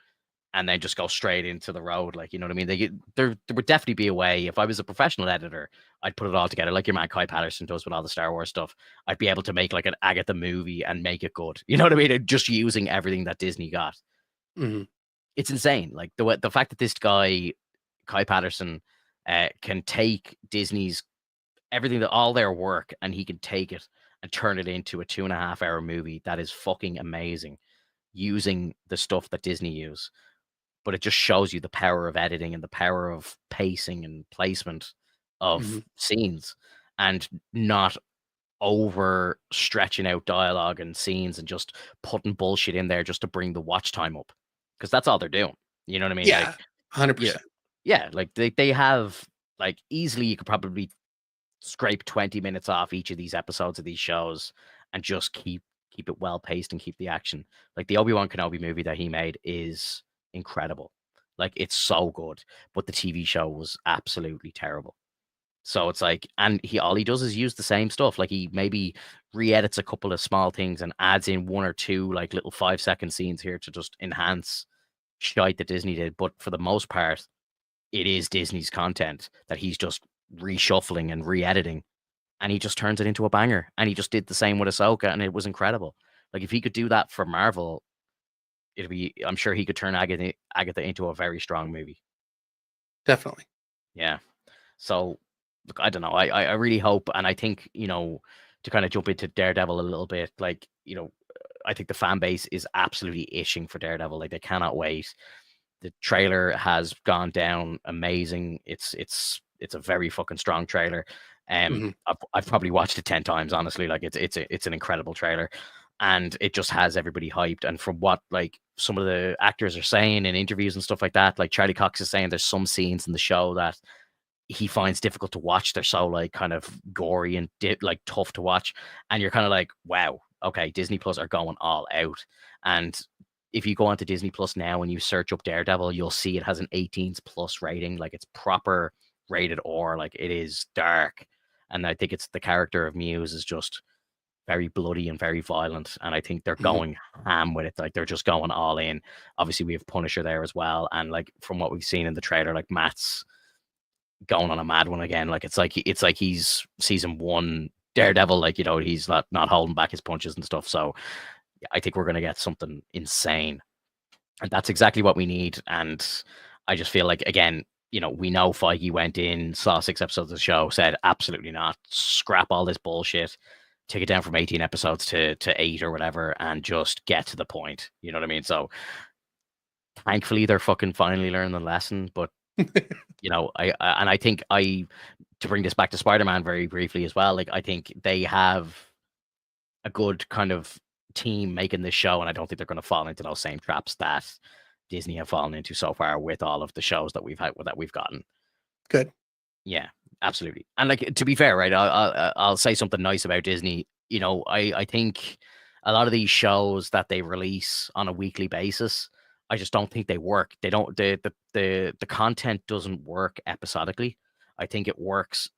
and then just go straight into the road. Like, you know what I mean? There would definitely be a way. If I was a professional editor, I'd put it all together like your man Kai Patterson does with all the Star Wars stuff. I'd be able to make like an Agatha movie and make it good. You know what I mean? And just using everything that Disney got. Hmm. It's insane. Like the fact that this guy Kai Patterson can take Disney's everything, that all their work, and he can take it and turn it into a 2.5 hour movie that is fucking amazing using the stuff that Disney use. But it just shows you the power of editing and the power of pacing and placement of Hmm. scenes, and not over stretching out dialogue and scenes and just putting bullshit in there just to bring the watch time up, because that's all they're doing. You know what I mean? Yeah, Like, yeah, 100%. yeah, like they have, like, easily you could probably scrape 20 minutes off each of these episodes of these shows and just keep it well paced and keep the action. Like the Obi-Wan Kenobi movie that he made is incredible. Like it's so good, but the TV show was absolutely terrible. So it's like, and he all he does is use the same stuff. Like he maybe re-edits a couple of small things and adds in 1 or 2 like little 5-second scenes here to just enhance shite that Disney did. But for the most part, it is Disney's content that he's just reshuffling and re-editing, and he just turns it into a banger. And he just did the same with Ahsoka, and it was incredible. Like if he could do that for Marvel, I'm sure he could turn Agatha into a very strong movie. Definitely. Yeah. So look, I don't know. I really hope, and I think, to kind of jump into Daredevil a little bit, like, I think the fan base is absolutely itching for Daredevil. Like they cannot wait. The trailer has gone down amazing. It's a very fucking strong trailer. Hmm. I've probably watched it 10 times, honestly. Like it's an incredible trailer, and it just has everybody hyped. And from what like some of the actors are saying in interviews and stuff like that, like Charlie Cox is saying, there's some scenes in the show that he finds difficult to watch. They're so like kind of gory and like tough to watch, and you're kind of like, wow, okay, Disney Plus are going all out. And if you go onto Disney Plus now and you search up Daredevil, you'll see it has an 18s plus rating. Like it's proper rated R. Like it is dark, and I think it's the character of Muse is just very bloody and very violent, and I think they're Hmm. going ham with it. Like they're just going all in. Obviously, we have Punisher there as well, and like from what we've seen in the trailer, like Matt's going on a mad one again. Like it's like he's season one Daredevil. Like he's not holding back his punches and stuff. So yeah, I think we're gonna get something insane, and that's exactly what we need. And I just feel like, again, we know Feige went in, saw 6 episodes of the show, said absolutely not, scrap all this bullshit, take it down from 18 episodes to 8 or whatever, and just get to the point. You know what I mean? So thankfully they're fucking finally learning the lesson. But and I think to bring this back to Spider-Man very briefly as well, like I think they have a good kind of team making this show, and I don't think they're going to fall into those same traps that Disney have fallen into so far with all of the shows that we've gotten. Good. Yeah, absolutely. And like, to be fair, right, I'll say something nice about Disney. I think a lot of these shows that they release on a weekly basis, I just don't think they work. They don't the content doesn't work episodically. I think it works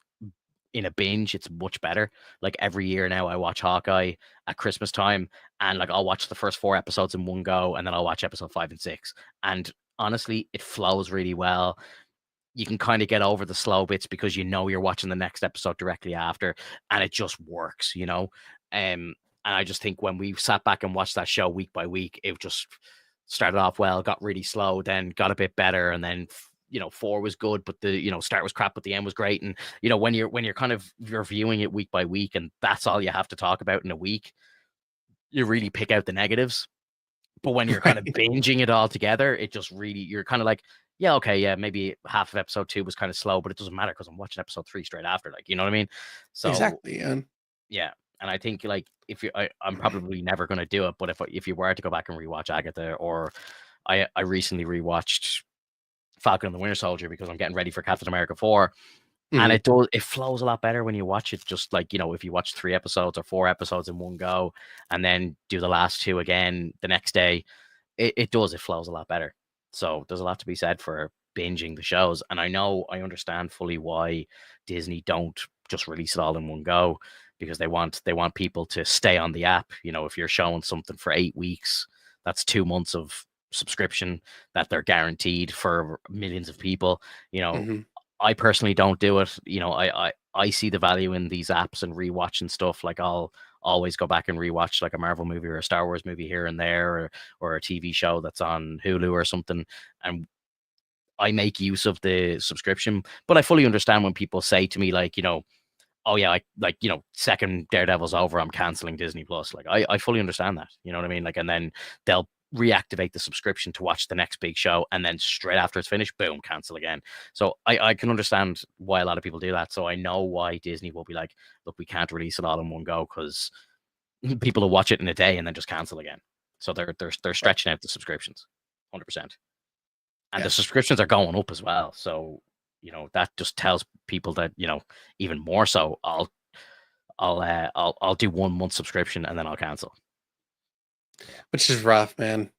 in a binge. It's much better. Like every year now I watch Hawkeye at Christmas time, and like I'll watch the first 4 episodes in one go, and then I'll watch episode 5 and 6. And honestly, it flows really well. You can kind of get over the slow bits because you're watching the next episode directly after, and it just works. And I just think when we sat back and watched that show week by week, it just started off well, got really slow, then got a bit better, and then 4 was good, but the start was crap, but the end was great. And when you're kind of reviewing it week by week, and that's all you have to talk about in a week, you really pick out the negatives. But when you're kind of Right. binging it all together, it just really, you're kind of like, yeah, okay, yeah, maybe half of episode 2 was kind of slow, but it doesn't matter because I'm watching episode 3 straight after, like, you know what I mean? So Exactly. And yeah, and I think like if I'm probably never gonna do it, but if you were to go back and rewatch Agatha, or I recently rewatched Falcon and the Winter Soldier because I'm getting ready for Captain America 4, and mhm. it flows a lot better when you watch it. Just like if you watch 3 episodes or 4 episodes in one go, and then do the last 2 again the next day, it flows a lot better. So there's a lot to be said for binging the shows, and I understand fully why Disney don't just release it all in one go, because they want people to stay on the app. If you're showing something for 8 weeks, that's 2 months of subscription that they're guaranteed for millions of people. Mhm. I personally don't do it. I see the value in these apps and rewatching stuff. Like, I'll always go back and rewatch like a Marvel movie or a Star Wars movie here and there, or a TV show that's on Hulu or something. And I make use of the subscription. But I fully understand when people say to me, like, oh yeah, second Daredevil's over, I'm canceling Disney Plus. Like, I fully understand that. You know what I mean? Like, and then they'll reactivate the subscription to watch the next big show, and then straight after it's finished, boom, cancel again. So I can understand why a lot of people do that. So I know why Disney will be like, look, we can't release it all in one go, because people will watch it in a day and then just cancel again. So they're Right. stretching out the subscriptions, 100%, and the Yeah. subscriptions are going up as well. So that just tells people that even more so, I'll do 1 month subscription and then I'll cancel. Yeah, Which is rough, man.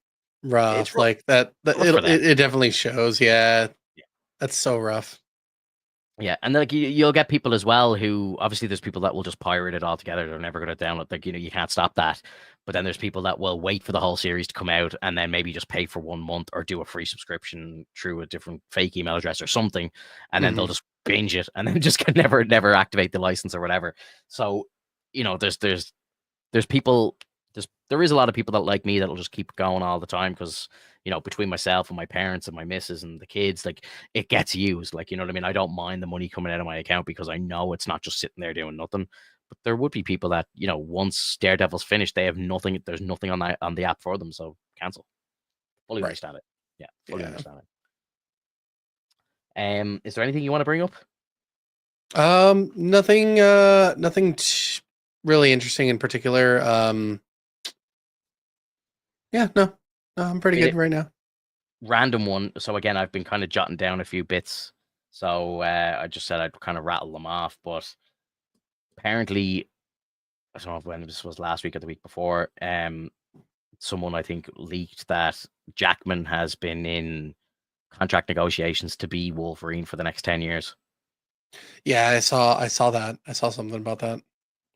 it's Rough. rough, Like that. rough for them. It definitely shows. Yeah. Yeah, That's so rough. yeah, and like you'll get people as well who, obviously, there's people that will just pirate it all together. They're never going to download. Like, you can't stop that. But then there's people that will wait for the whole series to come out and then maybe just pay for 1 month or do a free subscription through a different fake email address or something, and then they'll Mhm. just binge it and then just can never activate the license or whatever. So there's people there is a lot of people that, like me, that'll just keep going all the time, because between myself and my parents and my missus and the kids, like, it gets used. Like, you know what I mean? I don't mind the money coming out of my account because I know it's not just sitting there doing nothing. But there would be people that, once Daredevil's finished, they have nothing, there's nothing on the app for them, so cancel. Fully Right. understand it. Yeah, fully Yeah. understand it. Is there anything you want to bring up? Nothing. Nothing really interesting in particular. Yeah. No. No. I'm I pretty mean, good right now. random one. So again, I've been kind of jotting down a few bits. So I just said I'd kind of rattle them off. But apparently, I don't know when this was, last week or the week before. Someone, I think, leaked that Jackman has been in contract negotiations to be Wolverine for the next 10 years. Yeah. I saw. I saw that. I saw something about that.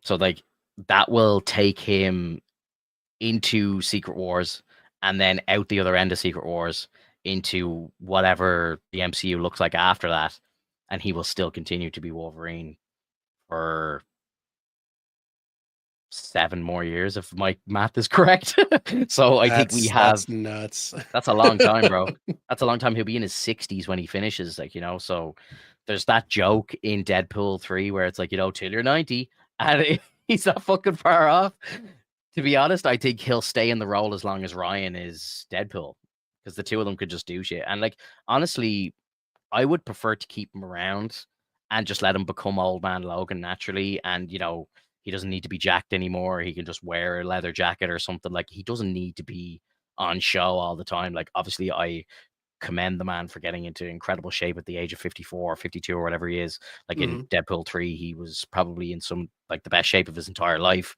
So like, that will take him into Secret Wars, and then out the other end of Secret Wars into whatever the MCU looks like after that, and he will still continue to be Wolverine for 7 more years, if my math is correct. So I think we have, That's nuts. that's a long time, bro. That's a long time. He'll be in his 60s when he finishes, like, so there's that joke in Deadpool 3 where it's like, till you're 90, and he's not fucking far off. To be honest, I think he'll stay in the role as long as Ryan is Deadpool, because the two of them could just do shit. And like, honestly, I would prefer to keep him around and just let him become Old Man Logan naturally. And he doesn't need to be jacked anymore. He can just wear a leather jacket or something. Like, he doesn't need to be on show all the time. Like, obviously, I commend the man for getting into incredible shape at the age of 54 or 52 or whatever he is. Like, in Mhm. Deadpool 3, he was probably in some, like, the best shape of his entire life.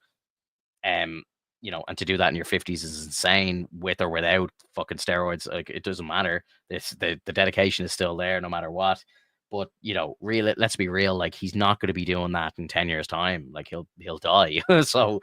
Um, and to do that in your 50s is insane, with or without fucking steroids. Like, it doesn't matter. The dedication is still there no matter what. But let's be real. Like, he's not going to be doing that in 10 years' time. Like, he'll die. So,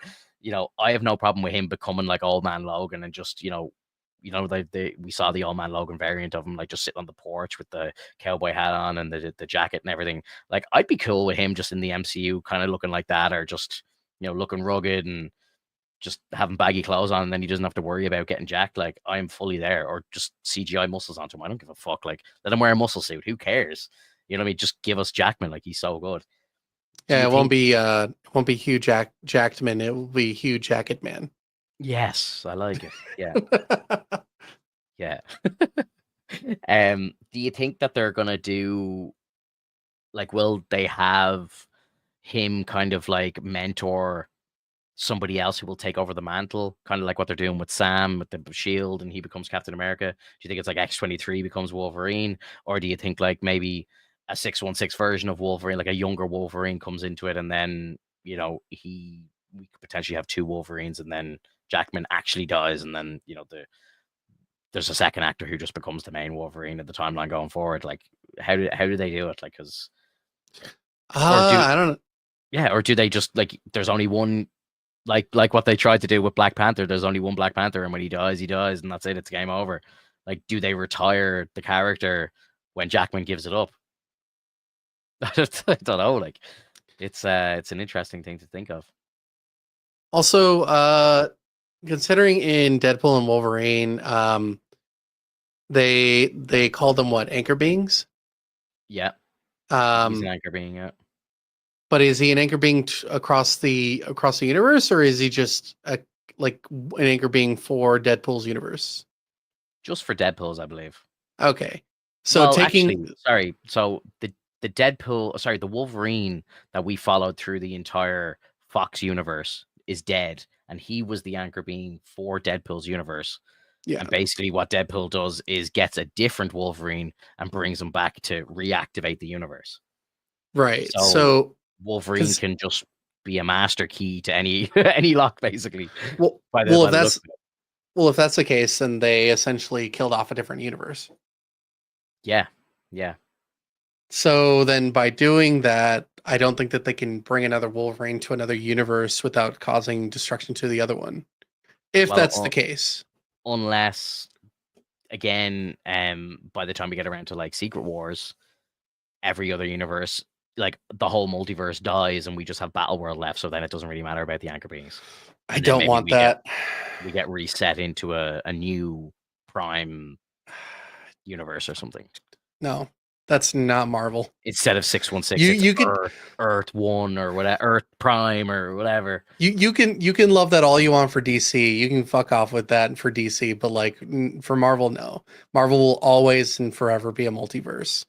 I have no problem with him becoming like Old Man Logan, and just we saw the Old Man Logan variant of him, like, just sitting on the porch with the cowboy hat on and the jacket and everything. Like, I'd be cool with him just in the MCU, kind of looking like that, or just looking rugged and just having baggy clothes on, and then he doesn't have to worry about getting jacked. Like, I'm fully there, or just CGI muscles onto him. I don't give a fuck. Like, let him wear a muscle suit. Who cares? You know what I mean? Just give us Jackman. Like, he's so good. Do Yeah, you it think? won't be Hugh Jackman. It will be Hugh Jacket Man. Yes, I like it. Yeah, yeah. Do you think that they're gonna do, like, will they have him kind of like mentor somebody else who will take over the mantle, kind of like what they're doing with Sam with the shield, and he becomes Captain America? Do you think it's like X-23 becomes Wolverine, or do you think like maybe a 616 version of Wolverine, like a younger Wolverine, comes into it, and then we could potentially have two Wolverines, and then Jackman actually dies, and then there's a second actor who just becomes the main Wolverine at the timeline going forward? Like, how do they do it? Like, because or do I don't know. yeah, or do they just like there's only one, like what they tried to do with Black Panther? There's only one Black Panther, and when he dies, and that's it. It's game over. Like, do they retire the character when Jackman gives it up? I don't know. Like, it's an interesting thing to think of. Also, considering in Deadpool and Wolverine, they call them what, anchor beings? Yeah, he's an Um, anchor being. Yeah, but is he an anchor being across the universe, or is he just like an anchor being for Deadpool's universe? just for Deadpool's, I believe. Okay, so Well, taking actually, sorry. So the Deadpool, sorry, the Wolverine that we followed through the entire Fox universe is dead, and he was the anchor being for Deadpool's universe. yeah, And basically, what Deadpool does is gets a different Wolverine and brings him back to reactivate the universe. right. So So Wolverine because can just be a master key to any any lock, basically. well, By the well, by the look of it. if that's the case, then they essentially killed off a different universe. Yeah, yeah. So then by doing that, I don't think that they can bring another Wolverine to another universe without causing destruction to the other one. If Well, that's the case. unless again, by the time we get around to like Secret Wars, every other universe, like the whole multiverse dies, and we just have Battle World left. So then it doesn't really matter about the anchor beings. I And then don't maybe want that. we get reset into a new Prime universe or something No, that's not Marvel. instead of 616. You It's you could Earth One or whatever, Earth Prime or whatever. you can love that all you want for DC. You can fuck off with that for DC, but like for Marvel, no. Marvel will always and forever be a multiverse.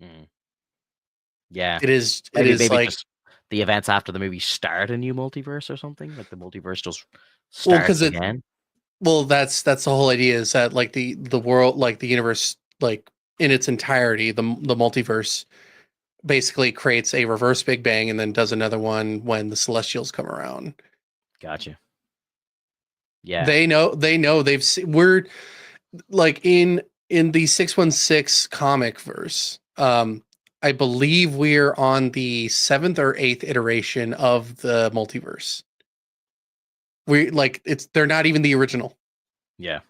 Mm. Yeah, It is maybe like, just the events after the movie start a new multiverse or something. Like the multiverse just well, because starts again. that's the whole idea, is that like the world, like the universe, like in its entirety, the multiverse basically creates a reverse Big Bang and then does another one when the Celestials come around. Gotcha. Yeah. They know we're like in the 616 comic verse. I believe we're on the 7th or 8th iteration of the multiverse. We like they're not even the original. Yeah.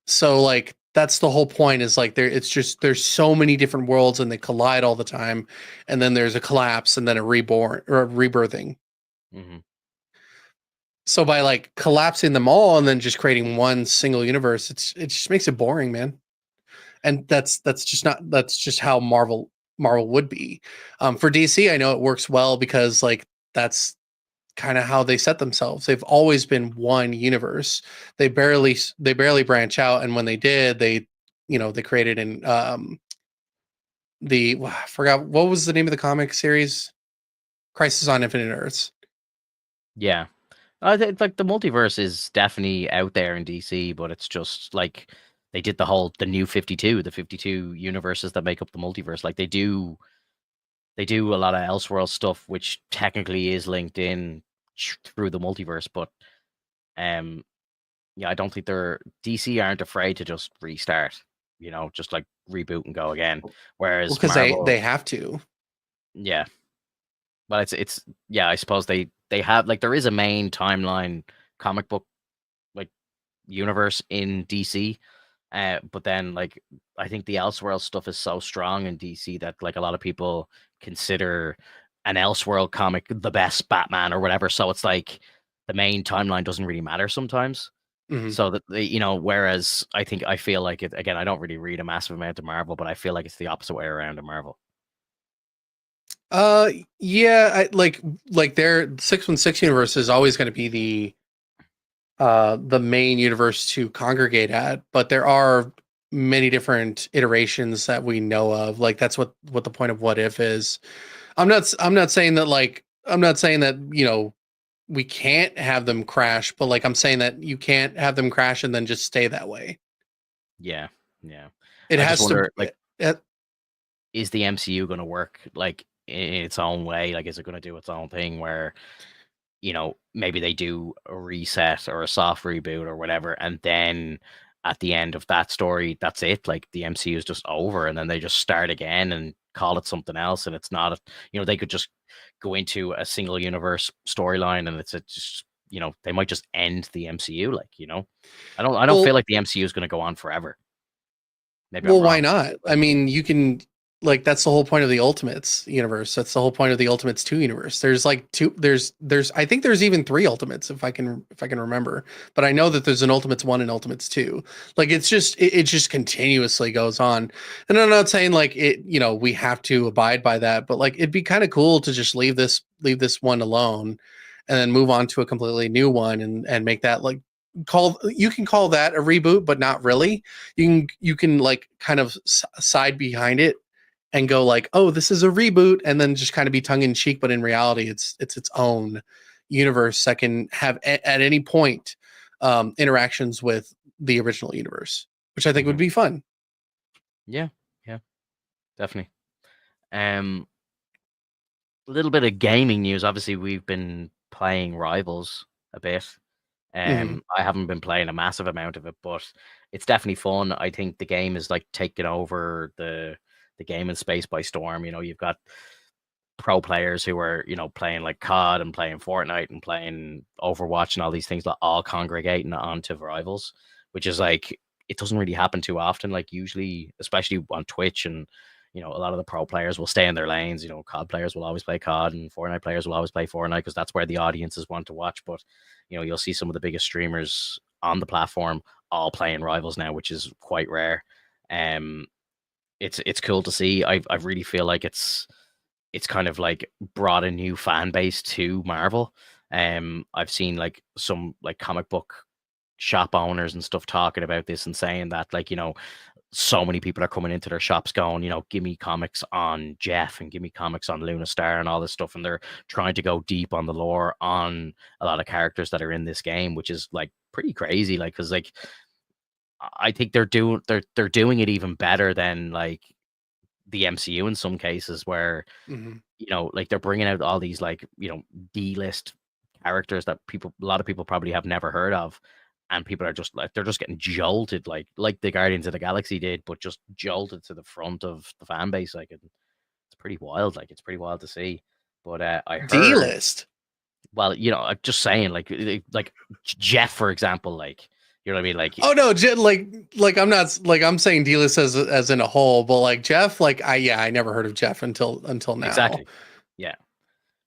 So like that's the whole point, is like it's just there's so many different worlds and they collide all the time, and then there's a collapse and then a reborn or a rebirthing. Hmm. So by like collapsing them all and then just creating one single universe, it just makes it boring, man. And that's just not that's just how Marvel would be. For DC, I know it works well because like that's kind of how they set themselves. They've always been one universe. They barely branch out, and when they did, they created in I forgot what was the name of the comic series, Crisis on Infinite Earths. Yeah. Like the multiverse is definitely out there in DC, but it's just like they did the new 52, the 52 universes that make up the multiverse. Like they do a lot of Elseworld stuff, which technically is linked in through the multiverse, but um, yeah, I don't think DC aren't afraid to just restart, just like reboot and go again. Well, Whereas because Marvel, they have to. yeah, well, it's yeah, I suppose they have, like, there is a main timeline comic book like universe in DC, but then like I think the Elseworld stuff is so strong in DC that like a lot of people consider an Elseworld comic the best Batman or whatever. So it's like the main timeline doesn't really matter sometimes. Mhm. So that whereas I feel like it again. I don't really read a massive amount of Marvel, but I feel like it's the opposite way around in Marvel. Yeah, like their 616 universe is always going to be the main universe to congregate at, but there are many different iterations that we know of. Like that's what the point of What If is. I'm not saying that I'm not saying that, we can't have them crash, but like I'm saying that you can't have them crash and then just stay that way. Yeah, yeah. It I just has to wonder, like, uh, is the MCU going to work like in its own way? Like, is it going to do its own thing where maybe they do a reset or a soft reboot or whatever, and then at the end of that story, that's it. Like the MCU is just over, and then they just start again and call it something else. And it's not, they could just go into a single universe storyline, and just they might just end the MCU. Like I don't feel well, like the MCU is going to go on forever. Maybe I'm Well, why wrong. not? I But mean, you can that's the whole point of the Ultimates universe. That's the whole point of the Ultimates 2 universe. There's like two there's I think there's even three Ultimates if I can remember. But I know that there's an Ultimates 1 and Ultimates 2. Like it just continuously goes on. And I'm not saying like we have to abide by that, but like it'd be kind of cool to just leave this one alone and then move on to a completely new one and make that like you can call that a reboot, but not really. You can like kind of side behind it and go like, oh, this is a reboot, and then just kind of be tongue in cheek, but in reality it's its own universe that can have at any point interactions with the original universe, which I think would mhm. be fun. Yeah, yeah, definitely. Um, a little bit of gaming news. Obviously, we've been playing Rivals a bit. Hmm. I haven't been playing a massive amount of it, but it's definitely fun. I think the game is like taking over the gaming space by storm. You've got pro players who are, playing like COD and playing Fortnite and playing Overwatch and all these things that all congregating onto Rivals, which is like it doesn't really happen too often. Like usually, especially on Twitch and a lot of the pro players will stay in their lanes. COD players will always play COD and Fortnite players will always play Fortnite because that's where the audiences want to watch. But you'll see some of the biggest streamers on the platform all playing Rivals now, which is quite rare. Um, it's cool to see. I really feel like it's kind of like brought a new fan base to Marvel. I've seen like some like comic book shop owners and stuff talking about this and saying that like so many people are coming into their shops going, give me comics on Jeff and give me comics on Luna Star and all this stuff, and they're trying to go deep on the lore on a lot of characters that are in this game, which is like pretty crazy. Like, because like I think they're doing it even better than like the MCU in some cases where Hmm. like they're bringing out all these like, D-list characters that a lot of people probably have never heard of. And people are just like, they're just getting jolted, like the Guardians of the Galaxy did, but just jolted to the front of the fan base. Like, it's pretty wild. Like, it's pretty wild to see. But I D heard, list. well, I'm just saying, like Jeff, for example, like, you know what I mean? Like, Oh no, like I'm not like I'm saying D list as in a whole, but like Jeff, like I never heard of Jeff until now. exactly. Yeah.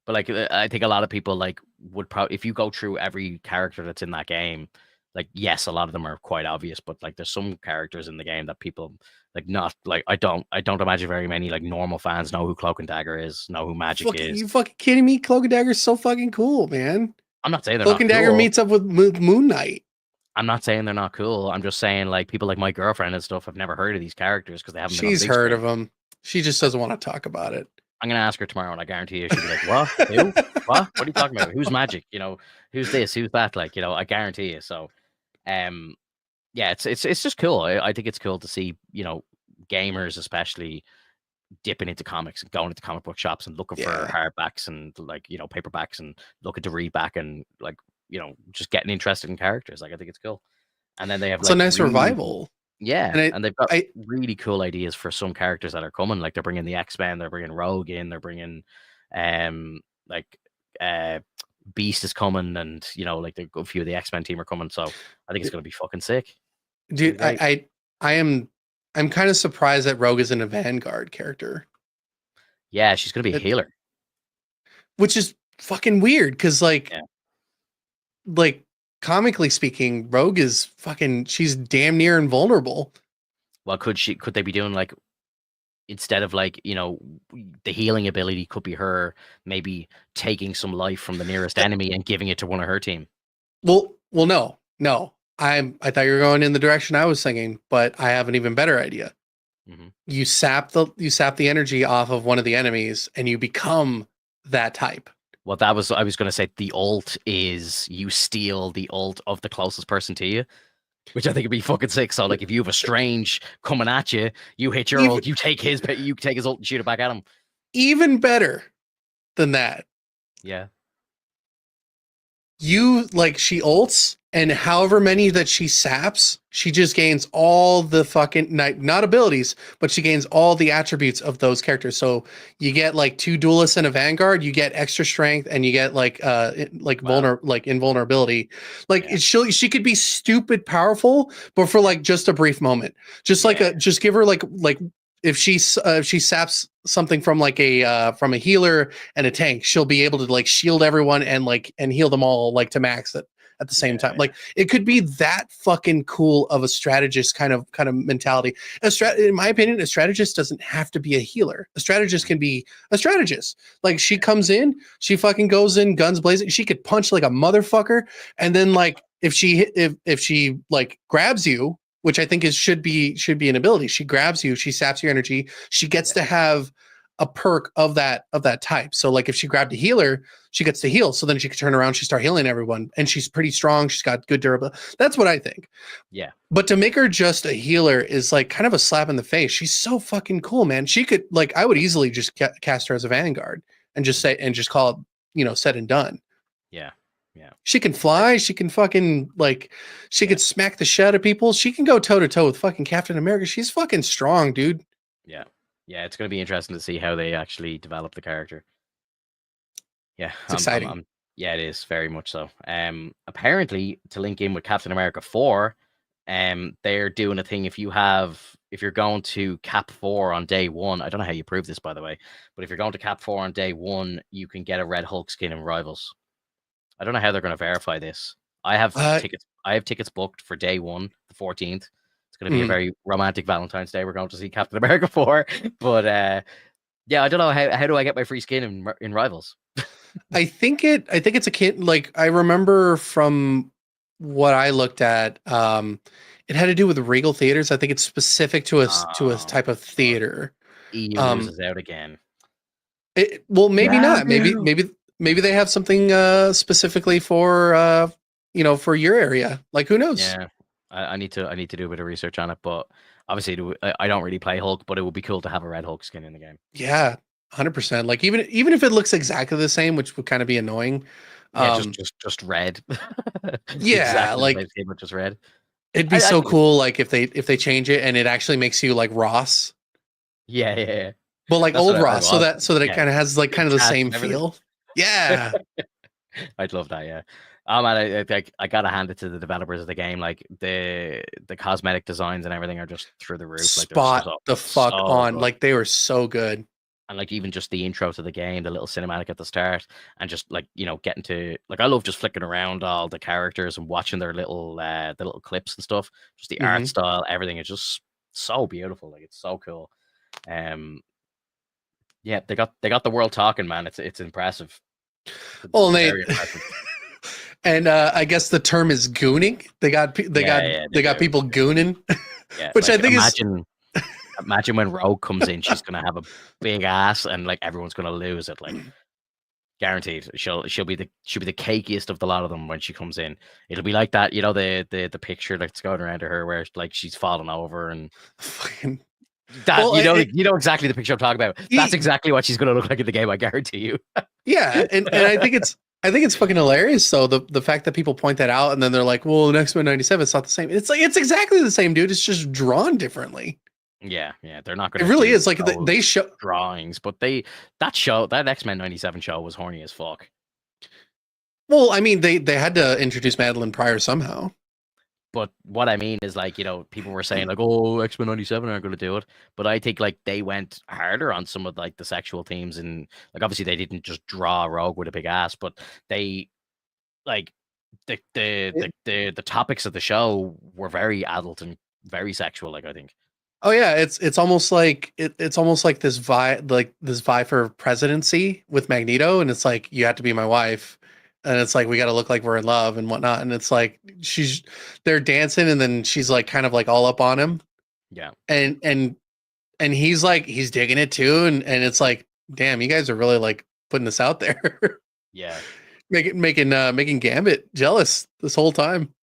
But like I think a lot of people like would probably, if you go through every character that's in that game, like yes, a lot of them are quite obvious, but like there's some characters in the game that people like not like I don't imagine very many like normal fans know who Cloak and Dagger is, know who Magic is. You fucking kidding me? Cloak and Dagger is so fucking cool, man. I'm not saying they're Cloak not and Dagger cool. meets up with Moon Knight. I'm not saying they're not cool. I'm just saying like people like my girlfriend and stuff have never heard of these characters because they haven't been on the She's big heard screen. of him. She just doesn't want to talk about it. I'm gonna ask her tomorrow, and I guarantee you, she'll be like, "What? Who? What are you talking about? Who's Magic? Who's this? Who's that?" Like, I guarantee you. So, um, yeah, it's just cool. I think it's cool to see gamers especially dipping into comics and going into comic book shops and looking for Yeah, hardbacks and like paperbacks and looking to read back and like just getting interested in characters. Like I think it's cool. And then they have it's a like nice really revival, yeah, and I and they've got I really cool ideas for some characters that are coming. Like they're bringing the X-Men, they're bringing Rogue in, they're bringing like uh Beast is coming, and like a few of the X-Men team are coming. So I think it's gonna be fucking sick. It's gonna be dude, great. I'm kind of surprised that Rogue isn't a Vanguard character, Yeah, she's gonna be a it, healer. which is fucking weird because like Yeah. like comically speaking, Rogue is fucking. She's damn near invulnerable. Well, could they be doing like, instead of like, the healing ability could be her maybe taking some life from the nearest enemy and giving it to one of her team? Well, no. I thought you were going in the direction I was thinking, but I have an even better idea. Hmm. You sap the energy off of one of the enemies, and you become that type. Well, I was going to say the ult is you steal the ult of the closest person to you, which I think would be fucking sick. So, like, if you have a strange coming at you, you hit your Even ult, you take his ult and shoot it back at him. even better than that. Yeah. She ults, and however many that she saps, she just gains all the fucking not abilities, but she gains all the attributes of those characters. So you get like 2 duelists and a vanguard, you get extra strength, and you get Wow. invulnerability. Like Yeah. she could be stupid powerful, but for like just a brief moment. Yeah. Just give her like if she saps something from like a healer and a tank, she'll be able to like shield everyone and heal them all like to max at the same time. Yeah. Like it could be that fucking cool of a strategist kind of mentality. In my opinion, a strategist doesn't have to be a healer. A strategist can be a strategist. Like she comes in, she fucking goes in guns blazing. She could punch like a motherfucker, and then like if she like grabs you, which I think should be an ability. She grabs you, she saps your energy. She gets Yeah. to have a perk of that type. So like if she grabbed a healer, she gets to heal. So then she can turn around, she start healing everyone, and she's pretty strong. She's got good durability. That's what I think. Yeah. But to make her just a healer is like kind of a slap in the face. She's so fucking cool, man. She could like I would easily just cast her as a vanguard and just call it, said and done. Yeah. Yeah. She can fly. She can fucking she Yeah. could smack the shit out of people. She can go toe to toe with fucking Captain America. She's fucking strong, dude. Yeah. Yeah. It's going to be interesting to see how they actually develop the character. Yeah. It's exciting. Yeah, it is very much so. Apparently, to link in with Captain America 4, they're doing a thing. If you're going to Cap 4 on day one, I don't know how you prove this, by the way, but if you're going to Cap 4 on day one, you can get a Red Hulk skin in Rivals. I don't know how they're going to verify this. I have tickets. I have tickets booked for day one, the 14th. It's going to be a very romantic Valentine's Day. We're going to see Captain America 4, but yeah, I don't know how do I get my free skin in Rivals. I think it's a kid. Like I remember from what I looked at, it had to do with Regal theaters. I think it's specific to a type of theater. EU loses out again. Well, maybe not. Yeah. Maybe they have something specifically for for your area. Like who knows? Yeah, I need to do a bit of research on it, but obviously I don't really play Hulk, but it would be cool to have a Red Hulk skin in the game. Yeah, 100%. Like even if it looks exactly the same, which would kind of be annoying. Yeah, just red. Yeah, exactly, like but just red. it'd be so cool. Like if they change it and it actually makes you like Ross. Yeah. But like That's old what I Ross, so that yeah. it kind of has like kind of the same feel. Yeah. I'd love that. Yeah. Oh man, I gotta hand it to the developers of the game. Like the cosmetic designs and everything are just through the roof. Like Spot the fuck on. good. Like they were so good. And like even just the intro to the game, the little cinematic at the start, and just like getting to like I love just flicking around all the characters and watching their little the little clips and stuff. Just the art style, everything is just so beautiful. Like it's so cool. Yeah, they got the world talking, man. It's impressive. Well, It's and very impressive. and I guess the term is gooning. They got people gooning, Yeah, which like, I think imagine when Rogue comes in, she's gonna have a big ass, and like everyone's gonna lose it. Like guaranteed, she'll be the cakiest of the lot of them when she comes in. It'll be like that, the picture that's going around to her where like she's falling over and. That well, you know exactly the picture I'm talking about. That's exactly what she's going to look like in the game. I guarantee you. Yeah, and I think it's fucking hilarious. So the fact that people point that out and then they're like, "Well, in Xmen '97, it's not the same." It's like it's exactly the same, dude. It's just drawn differently. Yeah, they're not going. It really is like they show drawings, but that Xmen '97 show was horny as fuck. Well, I mean, they had to introduce Madeline Pryor somehow. But what I mean is like, people were saying like, oh, Xmen '97 aren't going to do it. But I think like they went harder on some of like the sexual themes, and like obviously they didn't just draw Rogue with a big ass, but they like The topics of the show were very adult and very sexual. Like I think. Oh yeah, it's almost like it's almost like this vie for presidency with Magneto, and it's like you have to be my wife, and it's like we got to look like we're in love and whatnot, and it's like they're dancing, and then she's like kind of like all up on him, Yeah. and he's like he's digging it too, and it's like damn, you guys are really like putting this out there, Yeah. making Gambit jealous this whole time.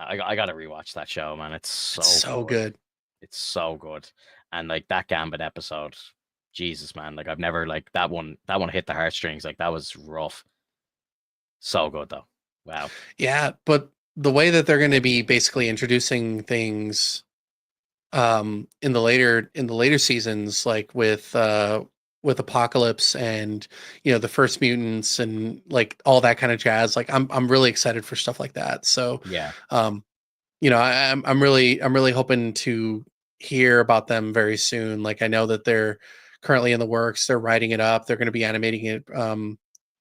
I gotta rewatch that show, man. It's It's so so good. good. It's so good. And like that Gambit episode, Jesus, man. Like I've never like that one hit the heartstrings. Like that was rough. So good though. Wow. Yeah, but the way that they're going to be basically introducing things in the later seasons, like with Apocalypse and the First Mutants and like all that kind of jazz, like I'm really excited for stuff like that. So Yeah. um I'm really hoping to hear about them very soon. Like I know that they're currently in the works. They're writing it up. They're going to be animating it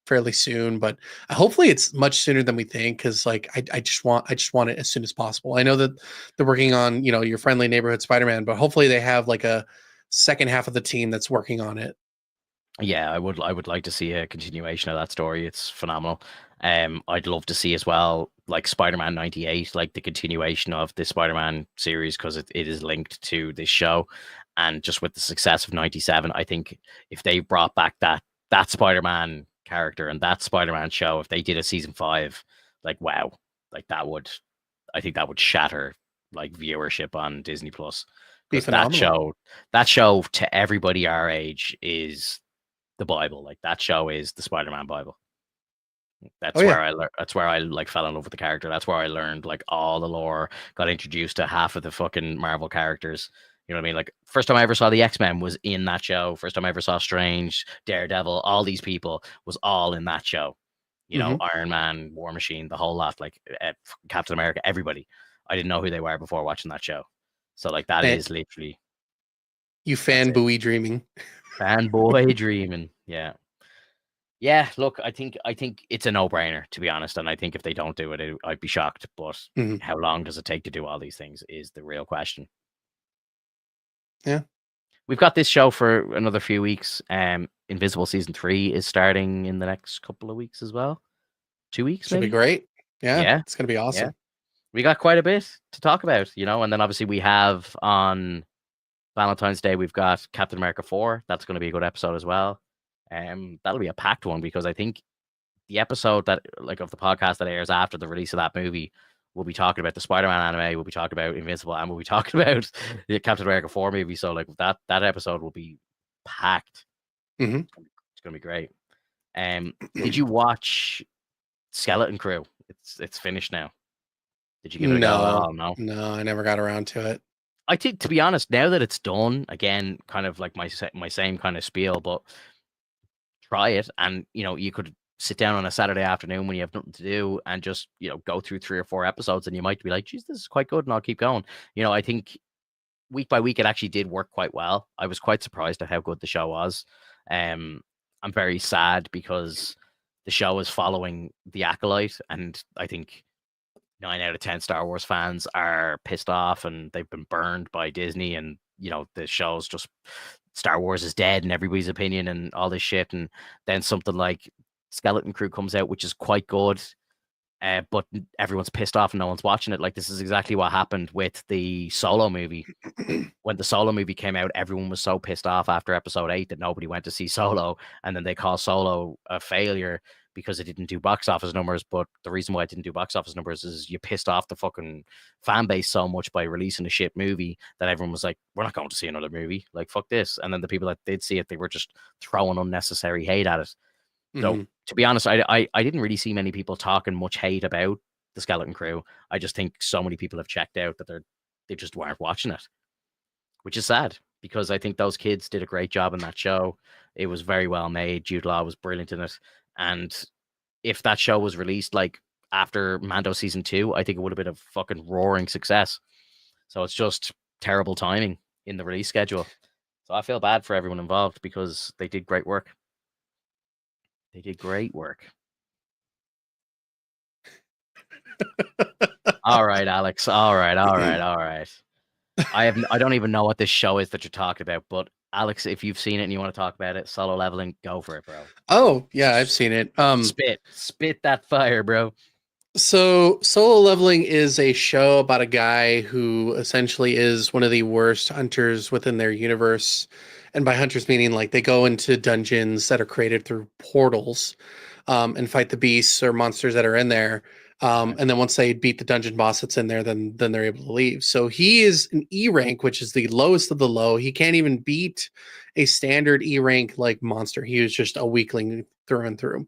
fairly soon, but hopefully it's much sooner than we think. Because like I just want it as soon as possible. I know that they're working on Your Friendly Neighborhood Spider-Man, but hopefully they have like a second half of the team that's working on it. Yeah, I would like to see a continuation of that story. It's phenomenal. I'd love to see as well, like Spider-Man 98, like the continuation of the Spider-Man series, because it is linked to this show. And just with the success of 97, I think if they brought back that Spider-Man character and that Spider-Man show, if they did a season 5, like wow, like I think that would shatter like viewership on Disney Plus. Be Because phenomenal. that show to everybody our age is the Bible. Like that show is the Spider-Man Bible. Oh That's yeah. where I learned. That's where I like fell in love with the character. That's where I learned like all the lore. Got introduced to half of the fucking Marvel characters. You know what I mean? Like first time I ever saw the X-Men was in that show. First time I ever saw Strange, Daredevil, all these people was all in that show. Hmm. Iron Man, War Machine, the whole lot. Like Captain America, everybody. I didn't know who they were before watching that show. So like that Man, is literally you that's it. fanboy dreaming. Fanboy dreaming. Yeah. Yeah, look, I think it's a no-brainer to be honest, and I think if they don't do it, I'd be shocked. But Hmm. how long does it take to do all these things is the real question. Yeah, We've got this show for another few weeks. Invisible season 3 is starting in the next couple of weeks as well. 2 weeks should be maybe. great. Yeah, Yeah, it's gonna be yeah. awesome. We got quite a bit to talk about, and then obviously we have on Valentine's Day we've got Captain America 4. That's going to be a good episode as well. That'll be a packed one because I think the episode that like of the podcast that airs after the release of that movie, we'll be talking about the Spider-Man anime, we'll be talking about Invincible, and we'll be talking about the Captain America 4 movie. So like that episode will be packed. Hmm. It's gonna be great. Did you watch Skeleton Crew? It's finished now. Did you give it a go at No, all? No. no, I never got around to it. I think to be honest, now that it's done, again, kind of like my same kind of spiel, but try it, and you could sit down on a Saturday afternoon when you have nothing to do and just go through 3 or 4 episodes, and you might be like, geez, this is quite good, and I'll keep going. I think week by week it actually did work quite well. I was quite surprised at how good the show was. I'm very sad because the show is following the Acolyte, and I think 9 out of 10 Star Wars fans are pissed off and they've been burned by Disney, and the show's just Star Wars is dead in everybody's opinion and all this shit. And then something like Skeleton Crew comes out, which is quite good, but everyone's pissed off and no one's watching it. Like this is exactly what happened with the Solo movie. When the Solo movie came out, everyone was so pissed off after episode 8 that nobody went to see Solo, and then they call Solo a failure because it didn't do box office numbers. But the reason why it didn't do box office numbers is you pissed off the fucking fan base so much by releasing a shit movie that everyone was like, we're not going to see another movie. Like, fuck this. And then the people that did see it, they were just throwing unnecessary hate at it. So Hmm. to be honest, I didn't really see many people talking much hate about the Skeleton Crew. I just think so many people have checked out that they just weren't watching it, which is sad because I think those kids did a great job in that show. It was very well made. Jude Law was brilliant in it. And if that show was released like after Mando season 2, I think it would have been a fucking roaring success. So it's just terrible timing in the release schedule. So I feel bad for everyone involved because they did great work. They did great work. All right, Alex. All right, all right, all right. I don't even know what this show is that you're talking about, but Alex, if you've seen it and you want to talk about it, Solo Leveling, go for it, bro. Oh, yeah, I've seen it. Spit that fire, bro. So Solo Leveling is a show about a guy who essentially is one of the worst hunters within their universe. And by hunters meaning like they go into dungeons that are created through portals, and fight the beasts or monsters that are in there. Okay. And then once they beat the dungeon boss that's in there, then they're able to leave. So he is an E rank, which is the lowest of the low. He can't even beat a standard E rank like monster. He was just a weakling through and through.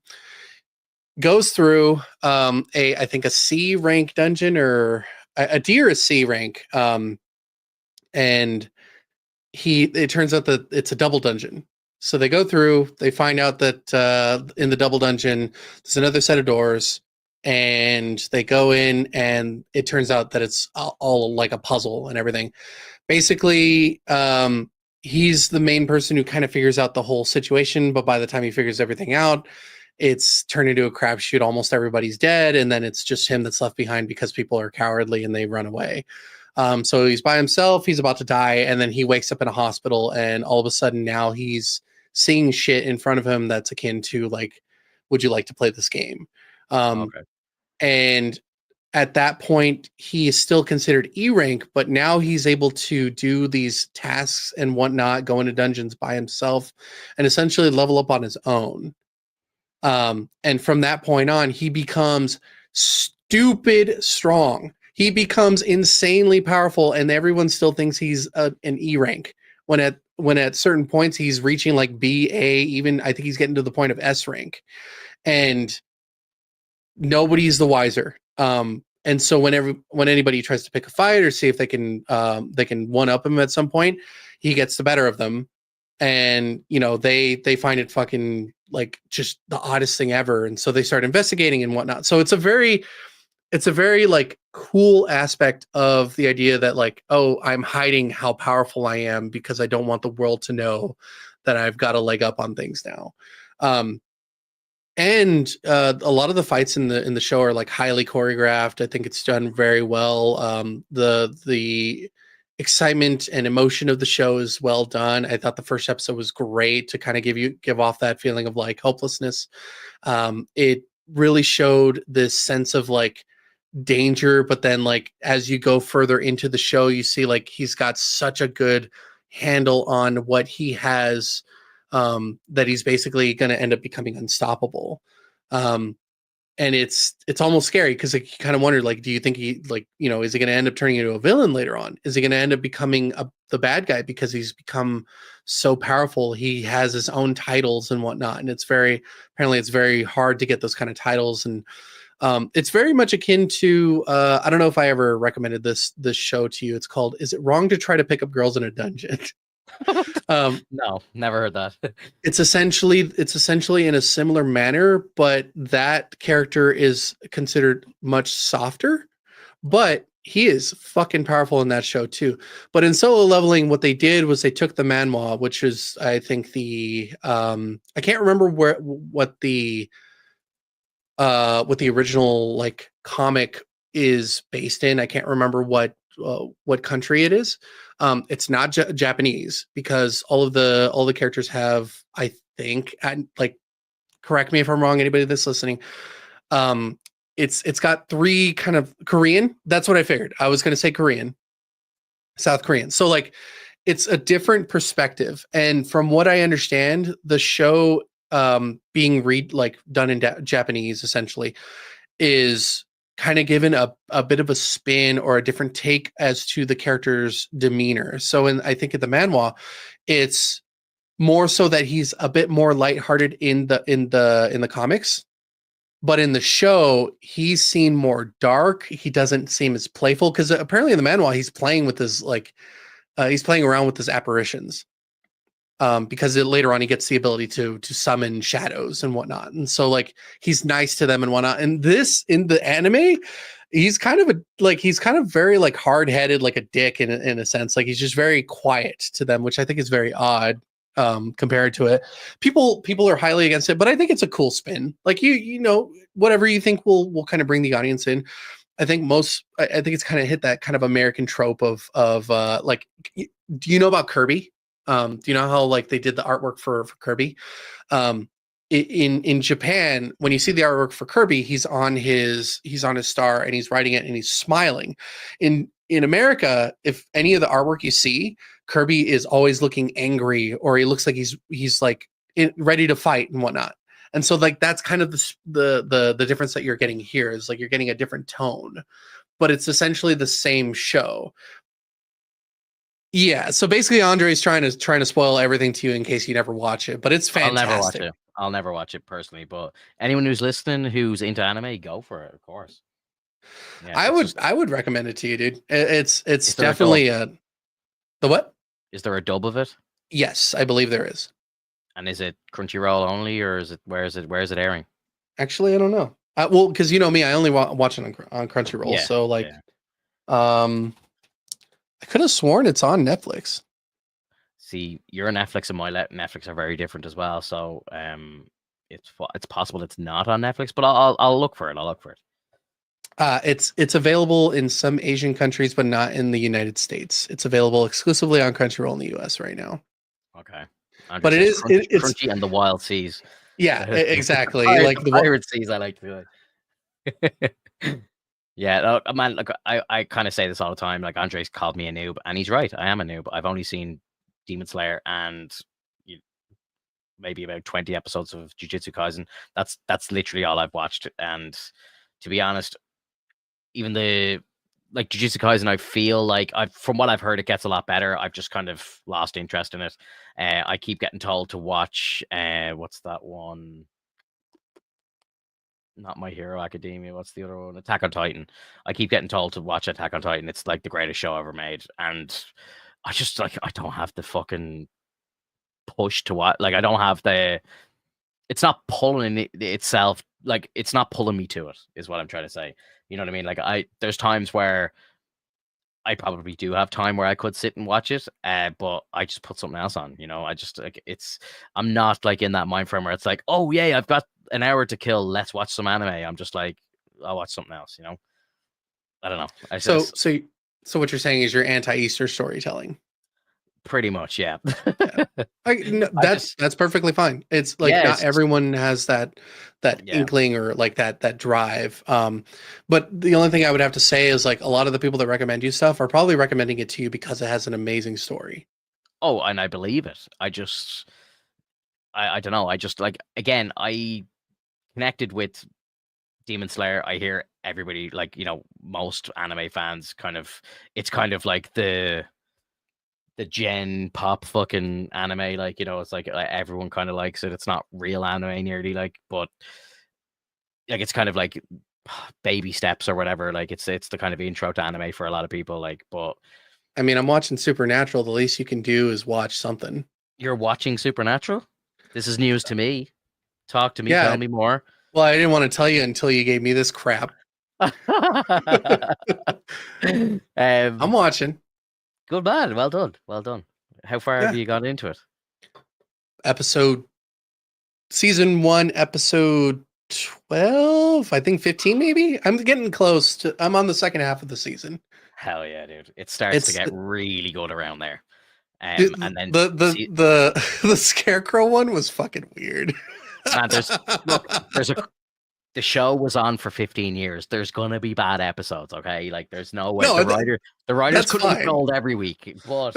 Goes through a I think a C rank dungeon or a D or a C rank, and it turns out that it's a double dungeon. So they go through, they find out that in the double dungeon there's another set of doors, and they go in, and it turns out that it's all like a puzzle and everything. Basically, he's the main person who kind of figures out the whole situation, but by the time he figures everything out, it's turned into a crapshoot. Almost everybody's dead, and then it's just him that's left behind because people are cowardly and they run away. So he's by himself, he's about to die, and then he wakes up in a hospital, and all of a sudden now he's seeing shit in front of him that's akin to like, would you like to play this game? Okay. And at that point, he is still considered E rank, but now he's able to do these tasks and whatnot, go into dungeons by himself, and essentially level up on his own. And from that point on, he becomes stupid strong. He becomes insanely powerful, and everyone still thinks he's an E rank. When at certain points he's reaching like B, A, even I think he's getting to the point of S rank, and nobody's the wiser. And so when anybody tries to pick a fight or see if they can one up him at some point, he gets the better of them, and they find it fucking like just the oddest thing ever, and so they start investigating and whatnot. So it's a very like cool aspect of the idea that like, oh, I'm hiding how powerful I am because I don't want the world to know that I've got a leg up on things now. And a lot of the fights in the show are like highly choreographed. I think it's done very well. The excitement and emotion of the show is well done. I thought the first episode was great to kind of give off that feeling of like hopelessness. It really showed this sense of like danger, but then like as you go further into the show, you see like he's got such a good handle on what he has, that he's basically going to end up becoming unstoppable. And it's almost scary because like, you kind of wonder, like, do you think he like, is he going to end up turning into a villain later on? Is he going to end up becoming the bad guy because he's become so powerful? He has his own titles and whatnot, and apparently it's very hard to get those kind of titles. And it's very much akin to I don't know if I ever recommended this show to you. It's called "Is It Wrong to Try to Pick Up Girls in a Dungeon?" No, never heard that. It's essentially in a similar manner, but that character is considered much softer, but he is fucking powerful in that show too. But in Solo Leveling, what they did was they took the manhwa, which is I think the I can't remember what the original like comic is based in. I can't remember what country it is. It's not Japanese, because all the characters have, I think, and like, correct me if I'm wrong, anybody that's listening. It's got three kind of Korean. That's what I figured. I was going to say Korean, South Korean. So like, it's a different perspective. And from what I understand, the show being done in Japanese essentially is kind of given a bit of a spin or a different take as to the character's demeanor. So I think in the manhwa, it's more so that he's a bit more lighthearted in the comics, but in the show he's seen more dark. He doesn't seem as playful because apparently in the manhwa he's playing with his he's playing around with his apparitions. Because later on he gets the ability to summon shadows and whatnot, and so like he's nice to them and whatnot. And in the anime, he's kind of very like hard-headed, like a dick in a sense. Like he's just very quiet to them, which I think is very odd compared to it. People are highly against it, but I think it's a cool spin. Like you know whatever you think will kind of bring the audience in. I think I think it's kind of hit that kind of American trope of like, do you know about Kirby? Do you know how like they did the artwork for Kirby? Um, in Japan, when you see the artwork for Kirby, he's on his star and he's writing it and he's smiling. In America, if any of the artwork you see, Kirby is always looking angry, or he looks like he's like ready to fight and whatnot. And so like that's kind of the difference that you're getting here, is like you're getting a different tone, but it's essentially the same show. Yeah, so basically Andre's trying to spoil everything to you in case you never watch it, but it's fantastic. I'll never watch it. I'll never watch it personally, but anyone who's listening who's into anime, go for it, of course. Yeah, I would recommend it to you, dude. It's there definitely the what? Is there a dub of it? Yes, I believe there is. And is it Crunchyroll only, or is it where is it airing? Actually, I don't know. Well, because you know me, I only watch it on Crunchyroll. Yeah, so like, I could have sworn it's on Netflix. See, your Netflix and my Netflix are very different as well. So it's possible it's not on Netflix, but I'll look for it. I'll look for it. It's available in some Asian countries, but not in the United States. It's available exclusively on Crunchyroll in the US right now. Okay. But it's Crunchy and the Wild Seas. Yeah, exactly. Like the Pirate Seas, I like to like. Yeah, man, look, I kind of say this all the time. Like, Andre's called me a noob, and he's right. I am a noob. I've only seen Demon Slayer and maybe about 20 episodes of Jujutsu Kaisen. That's literally all I've watched. And to be honest, even like Jujutsu Kaisen, I feel like from what I've heard, it gets a lot better. I've just kind of lost interest in it. I keep getting told to watch what's that one? Not My Hero Academia. What's the other one? Attack on Titan. I keep getting told to watch Attack on Titan. It's like the greatest show ever made, and I just like I don't have the fucking push to watch. Like I don't have the. It's not pulling itself. Like it's not pulling me to it. Is what I'm trying to say. You know what I mean? Like there's times where I probably do have time where I could sit and watch it, but I just put something else on. You know, I just like I'm not like in that mind frame where it's like, oh yeah, I've got an hour to kill. Let's watch some anime. I'm just like, I'll watch something else. You know, I don't know. So what you're saying is you're anti-Easter storytelling. Pretty much, yeah. That's perfectly fine. It's like not everyone has that inkling or like that drive. But the only thing I would have to say is like a lot of the people that recommend you stuff are probably recommending it to you because it has an amazing story. Oh, and I believe it. I don't know. I just like again, I connected with Demon Slayer. I hear everybody like, most anime fans it's kind of like the gen pop fucking anime, like, it's like everyone kind of likes it. It's not real anime nearly, like, but like it's kind of like baby steps or whatever. Like it's the kind of intro to anime for a lot of people. Like, but I mean, I'm watching Supernatural. The least you can do is watch something. You're watching Supernatural? This is news to me. Talk to me. Tell me more. Well, I didn't want to tell you until you gave me this crap. I'm watching. Good man. Well done. Well done. How far have you gone into it? Season 1, episode 12, I think 15 maybe. I'm getting close I'm on the second half of the season. Hell yeah, dude. It starts to get really good around there. And then the Scarecrow one was fucking weird. Man, the show was on for 15 years. There's gonna be bad episodes, okay? Like there's no way the writers couldn't be told every week, but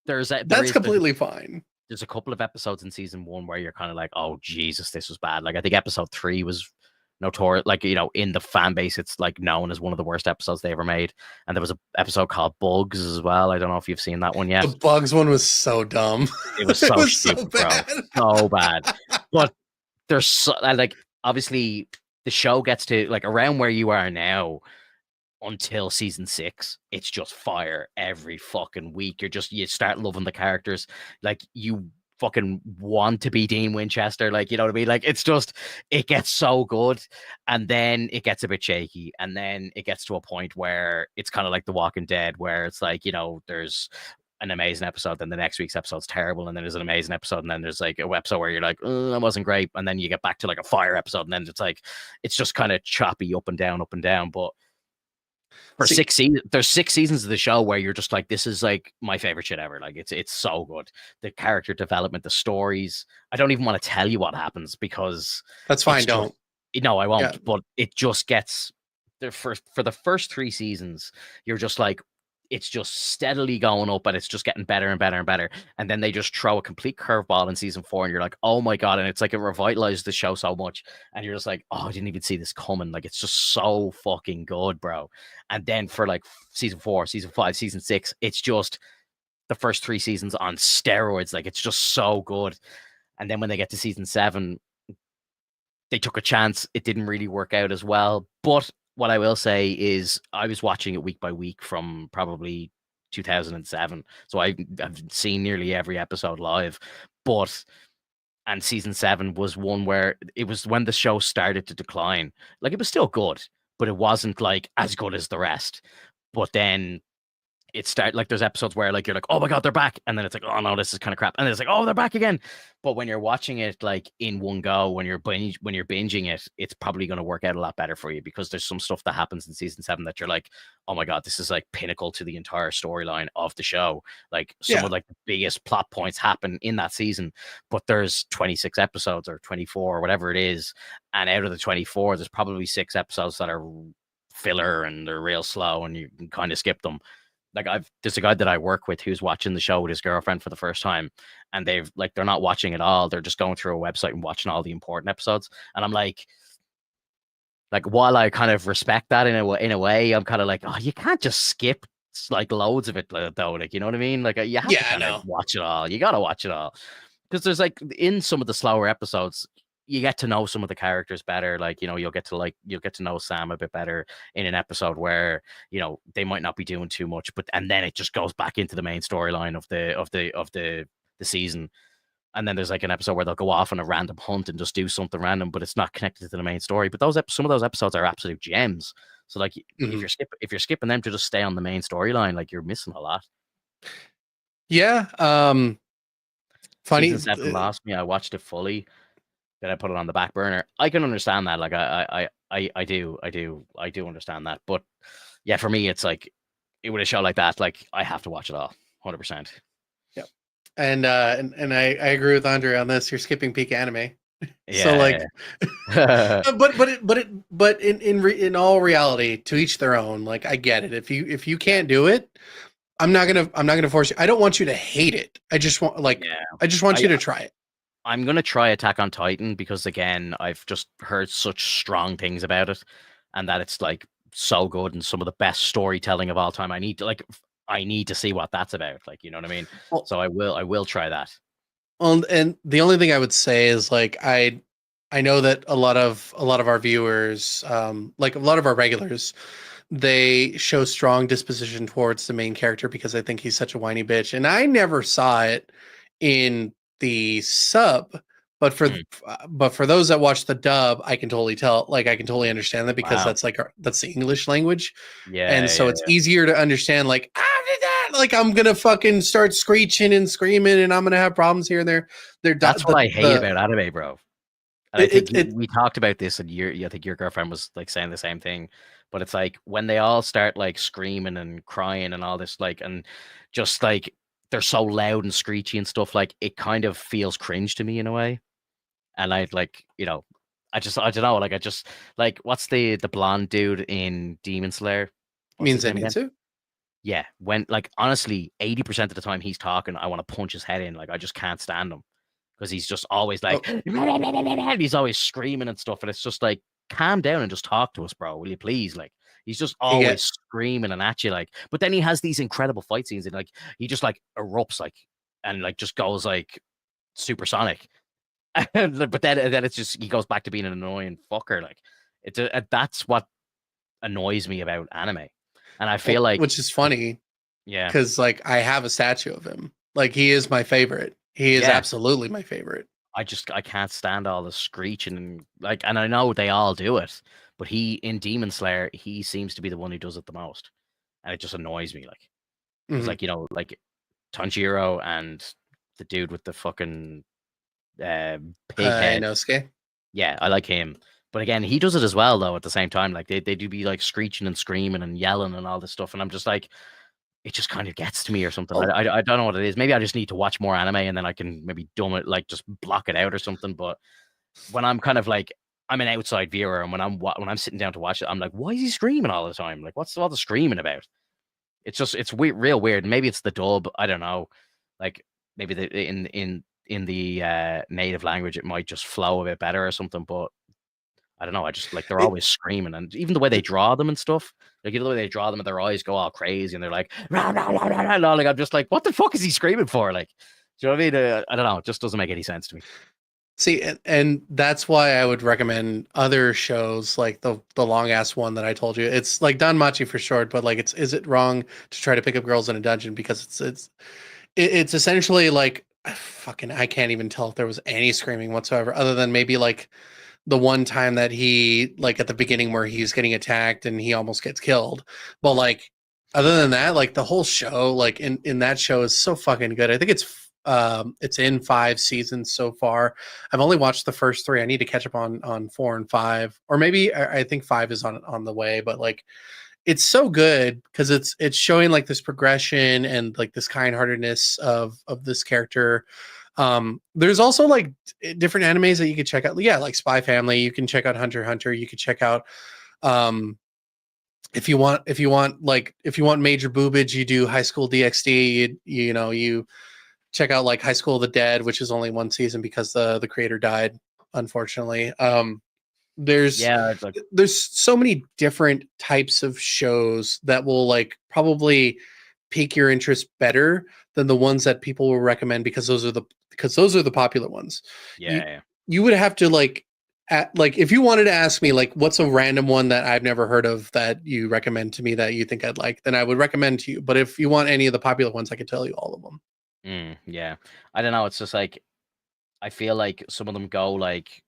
that's completely fine. There's a couple of episodes in season 1 where you're kind of like, oh Jesus, this was bad. Like I think episode 3 was notorious, like, in the fan base, it's like known as one of the worst episodes they ever made. And there was an episode called Bugs as well. I don't know if you've seen that one yet. The Bugs one was so dumb. It was so stupid, bro. So bad. But there's like obviously the show gets to like around where you are now until season 6. It's just fire every fucking week. You start loving the characters. Like you fucking want to be Dean Winchester, like, you know what I mean? Like it's just, it gets so good, and then it gets a bit shaky, and then it gets to a point where it's kind of like The Walking Dead, where it's like, there's an amazing episode, then the next week's episode's terrible, and then there's an amazing episode, and then there's like a episode where you're like, that wasn't great, and then you get back to like a fire episode, and then it's like it's just kind of choppy up and down. But For See, 6 seasons, there's 6 seasons of the show where you're just like, this is like my favorite shit ever. Like it's so good. The character development, the stories. I don't even want to tell you what happens because that's it's fine. just Don't. no, I Yeah. won't. But it just gets the first for the first 3 seasons, you're just like it's just steadily going up and it's just getting better and better and better. And then they just throw a complete curveball in season 4, and you're like, oh my god! And it's like it revitalized the show so much, and you're just like, oh, I didn't even see this coming. Like it's just so fucking good, bro. And then for like season 4, season 5, season 6, it's just the first 3 seasons on steroids. Like it's just so good. And then when they get to season 7, they took a chance. It didn't really work out as well. But what I will say is I was watching it week by week from probably 2007. So I've seen nearly every episode live. But and season 7 was one where it was when the show started to decline. Like it was still good, but it wasn't like as good as the rest. But then it start like there's episodes where like you're like, oh my god, they're back, and then it's like, oh no, this is kind of crap, and then it's like, oh, they're back again. But when you're watching it like in one go, when you're binging it, it's probably going to work out a lot better for you because there's some stuff that happens in season 7 that you're like, oh my god, this is like pinnacle to the entire storyline of the show. Like some Yeah. of like the biggest plot points happen in that season, but there's 26 episodes or 24 or whatever it is, and out of the 24, there's probably 6 episodes that are filler and they're real slow and you can kind of skip them. Like there's a guy that I work with who's watching the show with his girlfriend for the first time, and they're not watching it all. They're just going through a website and watching all the important episodes. And I'm like while I kind of respect that in a way, I'm kind of like, oh, you can't just skip like loads of it though. Like you know what I mean? Like you have to Yeah. I kind of know. watch it all. You gotta watch it all because there's like in some of the slower episodes, you get to know some of the characters better. Like, you know, you'll get to know Sam a bit better in an episode where, you know, they might not be doing too much, but and then it just goes back into the main storyline of the season. And then there's like an episode where they'll go off on a random hunt and just do something random, but it's not connected to the main story. But some of those episodes are absolute gems. So like Mhm. if you're skipping them to just stay on the main storyline, like you're missing a lot. Yeah. Season Funny. 7 lost me. I watched it fully. Then I put it on the back burner. I can understand that. Like I do understand that. But yeah, for me, it's like it with a show like that, like I have to watch it all, 100%. Yeah. And I agree with Andre on this. You're skipping peak anime. So Yeah. like, but in all reality, to each their own. Like I get it. If you can't do it, I'm not gonna force you. I don't want you to hate it. I just want Yeah. I just want I you to try it. I'm gonna try Attack on Titan because again, I've just heard such strong things about it, and that it's like so good and some of the best storytelling of all time. I need to see what that's about. Like, you know what I mean? Well, So I will try that. and the only thing I would say is like I know that a lot of our viewers, like a lot of our regulars, they show strong disposition towards the main character because I think he's such a whiny bitch. And I never saw it in the sub, but for Mm, but for those that watch the dub, I can totally tell, like I can totally understand that because wow. that's the English language. And Yeah, so yeah, it's yeah. easier to understand like like I'm gonna fucking start screeching and screaming and I'm gonna have problems here and there. They're That's what I hate about anime, bro. And I think it we talked about this, and I think your girlfriend was like saying the same thing. But it's like when they all start like screaming and crying and all this, like, and just like they're so loud and screechy and stuff, like it kind of feels cringe to me in a way. And I like, you know, I don't know, like I just like what's the blonde dude in Demon Slayer? What's means his I name need again? to. Yeah, when like honestly, 80% of the time he's talking, I want to punch his head in. Like I just can't stand him because he's just always like, Oh, he's always screaming and stuff. And it's just like, calm down and just talk to us, bro. Will you please? Like, he's just you always get screaming and at you. Like, but then he has these incredible fight scenes and like, he just like erupts, like, and like just goes like supersonic. But then it's just, he goes back to being an annoying fucker. Like, that's what annoys me about anime. And I feel well, like, which is funny yeah, because like I have a statue of him. Like he is my favorite. He is yeah. absolutely my favorite. I can't stand all the screeching and like, and I know they all do it, but he in Demon Slayer he seems to be the one who does it the most, and it just annoys me. Like, because Hmm. like, you know, like Tanjiro and the dude with the fucking pig I head, know, Ske. yeah, I like him, But again, he does it as well though. At the same time, like they do be like screeching and screaming and yelling and all this stuff, and I'm just like, it just kind of gets to me or something. Oh, I don't know what it is. Maybe I just need to watch more anime and then I can maybe dumb it, like just block it out or something. But when I'm kind of like, I'm an outside viewer, and when I'm sitting down to watch it, I'm like, why is he screaming all the time? Like, what's all the screaming about? It's weird, real weird. Maybe it's the dub. I don't know. Like maybe in the native language, it might just flow a bit better or something. But I don't know. I just like they're it, always screaming, and even the way they draw them and stuff. Like the way they draw them, and their eyes go all crazy, and they're like, rah, rah, rah, rah, rah. Like I'm just like, what the fuck is he screaming for? Like, do you know what I mean? I don't know. It just doesn't make any sense to me. See, and that's why I would recommend other shows like the long ass one that I told you. It's like Don Machi for short, but like it's is it wrong to try to pick up girls in a dungeon because it's essentially like fucking I can't even tell if there was any screaming whatsoever other than maybe like the one time that he like at the beginning where he's getting attacked and he almost gets killed. But like other than that, like the whole show, like in that show is so fucking good. I think it's in 5 seasons so far. I've only watched the first 3. I need to catch up on 4 and 5, or maybe I think 5 is on the way. But like it's so good because it's showing like this progression and like this kind-heartedness of this character. There's also like different animes that you could check out. Yeah, like Spy Family. You can check out Hunter x Hunter. You could check out if you want if you want major boobage, you do High School DxD. You check out like High School of the Dead, which is only 1 season because the creator died, unfortunately. There's Yeah, it's like there's so many different types of shows that will like probably pique your interest better than the ones that people will recommend because those are the popular ones. You yeah. you would have to like if you wanted to ask me like what's a random one that I've never heard of that you recommend to me that you think I'd like, then I would recommend to you. But if you want any of the popular ones, I could tell you all of them. Yeah. I don't know. It's just like I feel like some of them go like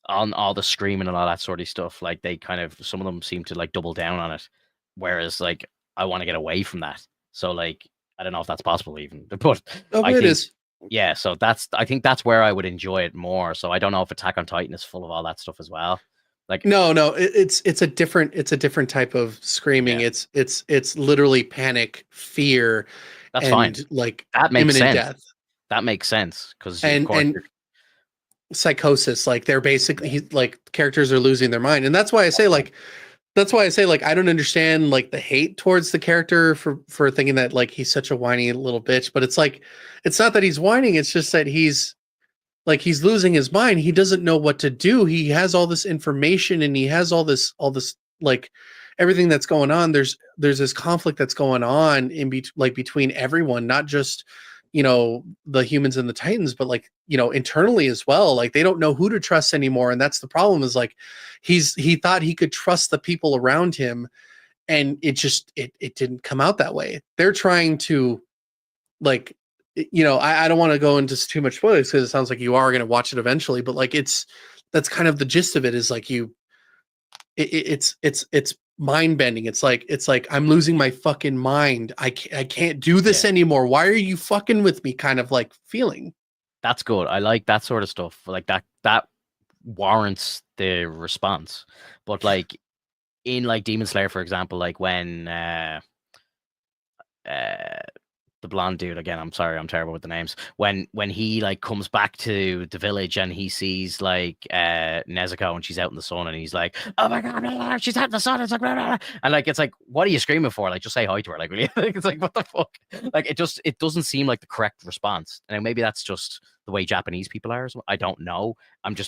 on all the screaming and all that sort of stuff. Like they kind of some of them seem to like double down on it, whereas like I want to get away from that. So like I don't know if that's possible even, but Oh, I it think is. yeah. So I think that's where I would enjoy it more. So I don't know if Attack on Titan is full of all that stuff as well. Like No, it's a different type of screaming. yeah, It's literally panic, fear, that's fine. and like That makes imminent sense. death That makes sense because of and course and psychosis. Like they're basically like characters are losing their mind, and that's why I say like I don't understand like the hate towards the character for thinking that like he's such a whiny little bitch. But it's like it's not that he's whining. It's just that he's losing his mind. He doesn't know what to do. He has all this information and he has all this like everything that's going on. There's this conflict that's going on between everyone, not just the humans and the Titans, but like internally as well. Like they don't know who to trust anymore, and that's the problem. Is like he thought he could trust the people around him, and it didn't come out that way. They're trying to like I don't want to go into too much spoilers because it sounds like you are going to watch it eventually, but like that's kind of the gist of it is like it's mind bending. It's like I'm losing my fucking mind. I can't do this yeah, anymore. Why are you fucking with me? Kind of like feeling. that's good. I like that sort of stuff. Like that warrants the response. But like in like Demon Slayer, for example, like when uh the blonde dude again, I'm sorry, I'm terrible with the names. When he like comes back to the village and he sees like Nezuko and she's out in the sun and he's like, oh my god, blah, blah, blah, she's out in the sun. It's like blah, blah, blah. And like it's like, what are you screaming for? Like just say hi to her. Like really? It's like what the fuck? Like it doesn't seem like the correct response. And maybe that's just the way Japanese people are. I don't know.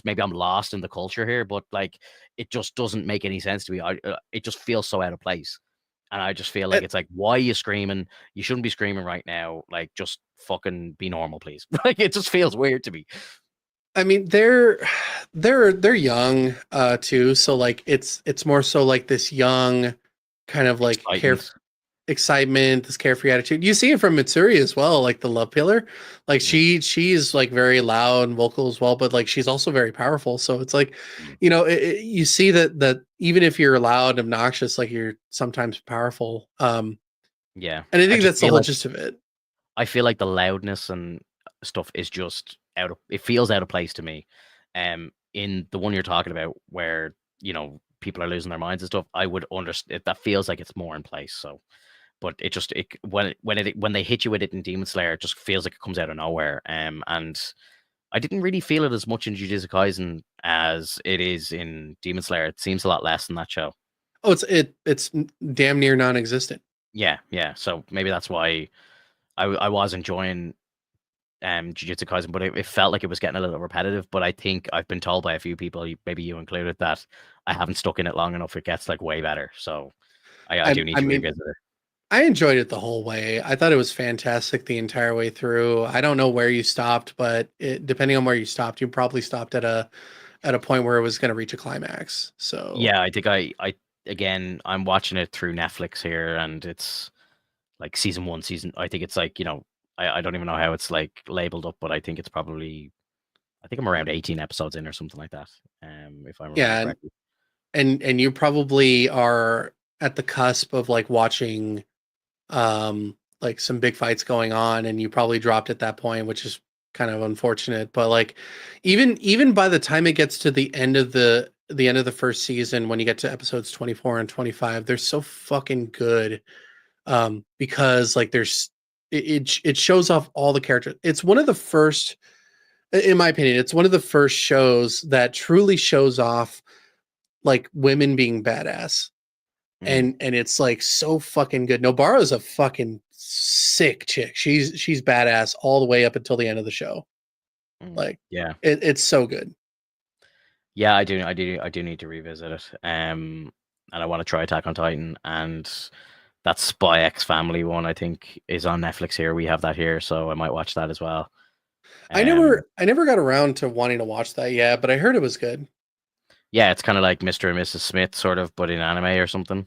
Maybe I'm lost in the culture here, but like it just doesn't make any sense to me. It just feels so out of place. And I just feel like Uh, it's like, why are you screaming? You shouldn't be screaming right now. Like, just fucking be normal, please. Like, it just feels weird to me. I mean, they're young too, so like it's more so like this young kind of like Excitement. excitement, this carefree attitude. You see it from Mitsuri as well, like the love pillar. Like Mm, she's like very loud and vocal as well, but like she's also very powerful. So it's like, mm. you see that even if you're loud, obnoxious, like you're sometimes powerful. Yeah. And I I think just that's the feel whole like gist of it. the loudness and stuff is just it feels out of place to me. in the one you're talking about, where people are losing their minds and stuff, I would understand. That feels like it's more in place. So, but when they hit you with it in Demon Slayer, it just feels like it comes out of nowhere. And I didn't really feel it as much in Jujutsu Kaisen as it is in Demon Slayer. It seems a lot less in that show. Oh, it's damn near non-existent. Yeah, yeah. So maybe that's why I was enjoying Jujutsu Kaisen, but it felt like it was getting a little repetitive. But I think I've been told by a few people, maybe you included, that I haven't stuck in it long enough. It gets like way better. So I do need to revisit it. I enjoyed it the whole way. I thought it was fantastic the entire way through. I don't know where you stopped, but depending on where you stopped, you probably stopped at a point where it was going to reach a climax. So yeah, I think I again, I'm watching it through Netflix here, and it's like season 1. I think it's like, I don't even know how it's like labeled up, but I think it's probably, I think I'm around 18 episodes in or something like that. If I remember correctly. And you probably are at the cusp of like watching like some big fights going on, and you probably dropped at that point, which is kind of unfortunate. But like even by the time it gets to the end of the first season, when you get to episodes 24 and 25, they're so fucking good. Because like it shows off all the characters. It's one of the first, in my opinion, it's one of the first shows that truly shows off like women being badass. And it's like so fucking good. Nobara's a fucking sick chick. She's badass all the way up until the end of the show. Like, yeah, it's so good. Yeah, I do need to revisit it. And I want to try Attack on Titan, and that Spy X Family one, I think, is on Netflix here. We have that here, so I might watch that as well. I never got around to wanting to watch that yet, but I heard it was good. Yeah, it's kind of like Mr. and Mrs. Smith, sort of, but in anime or something.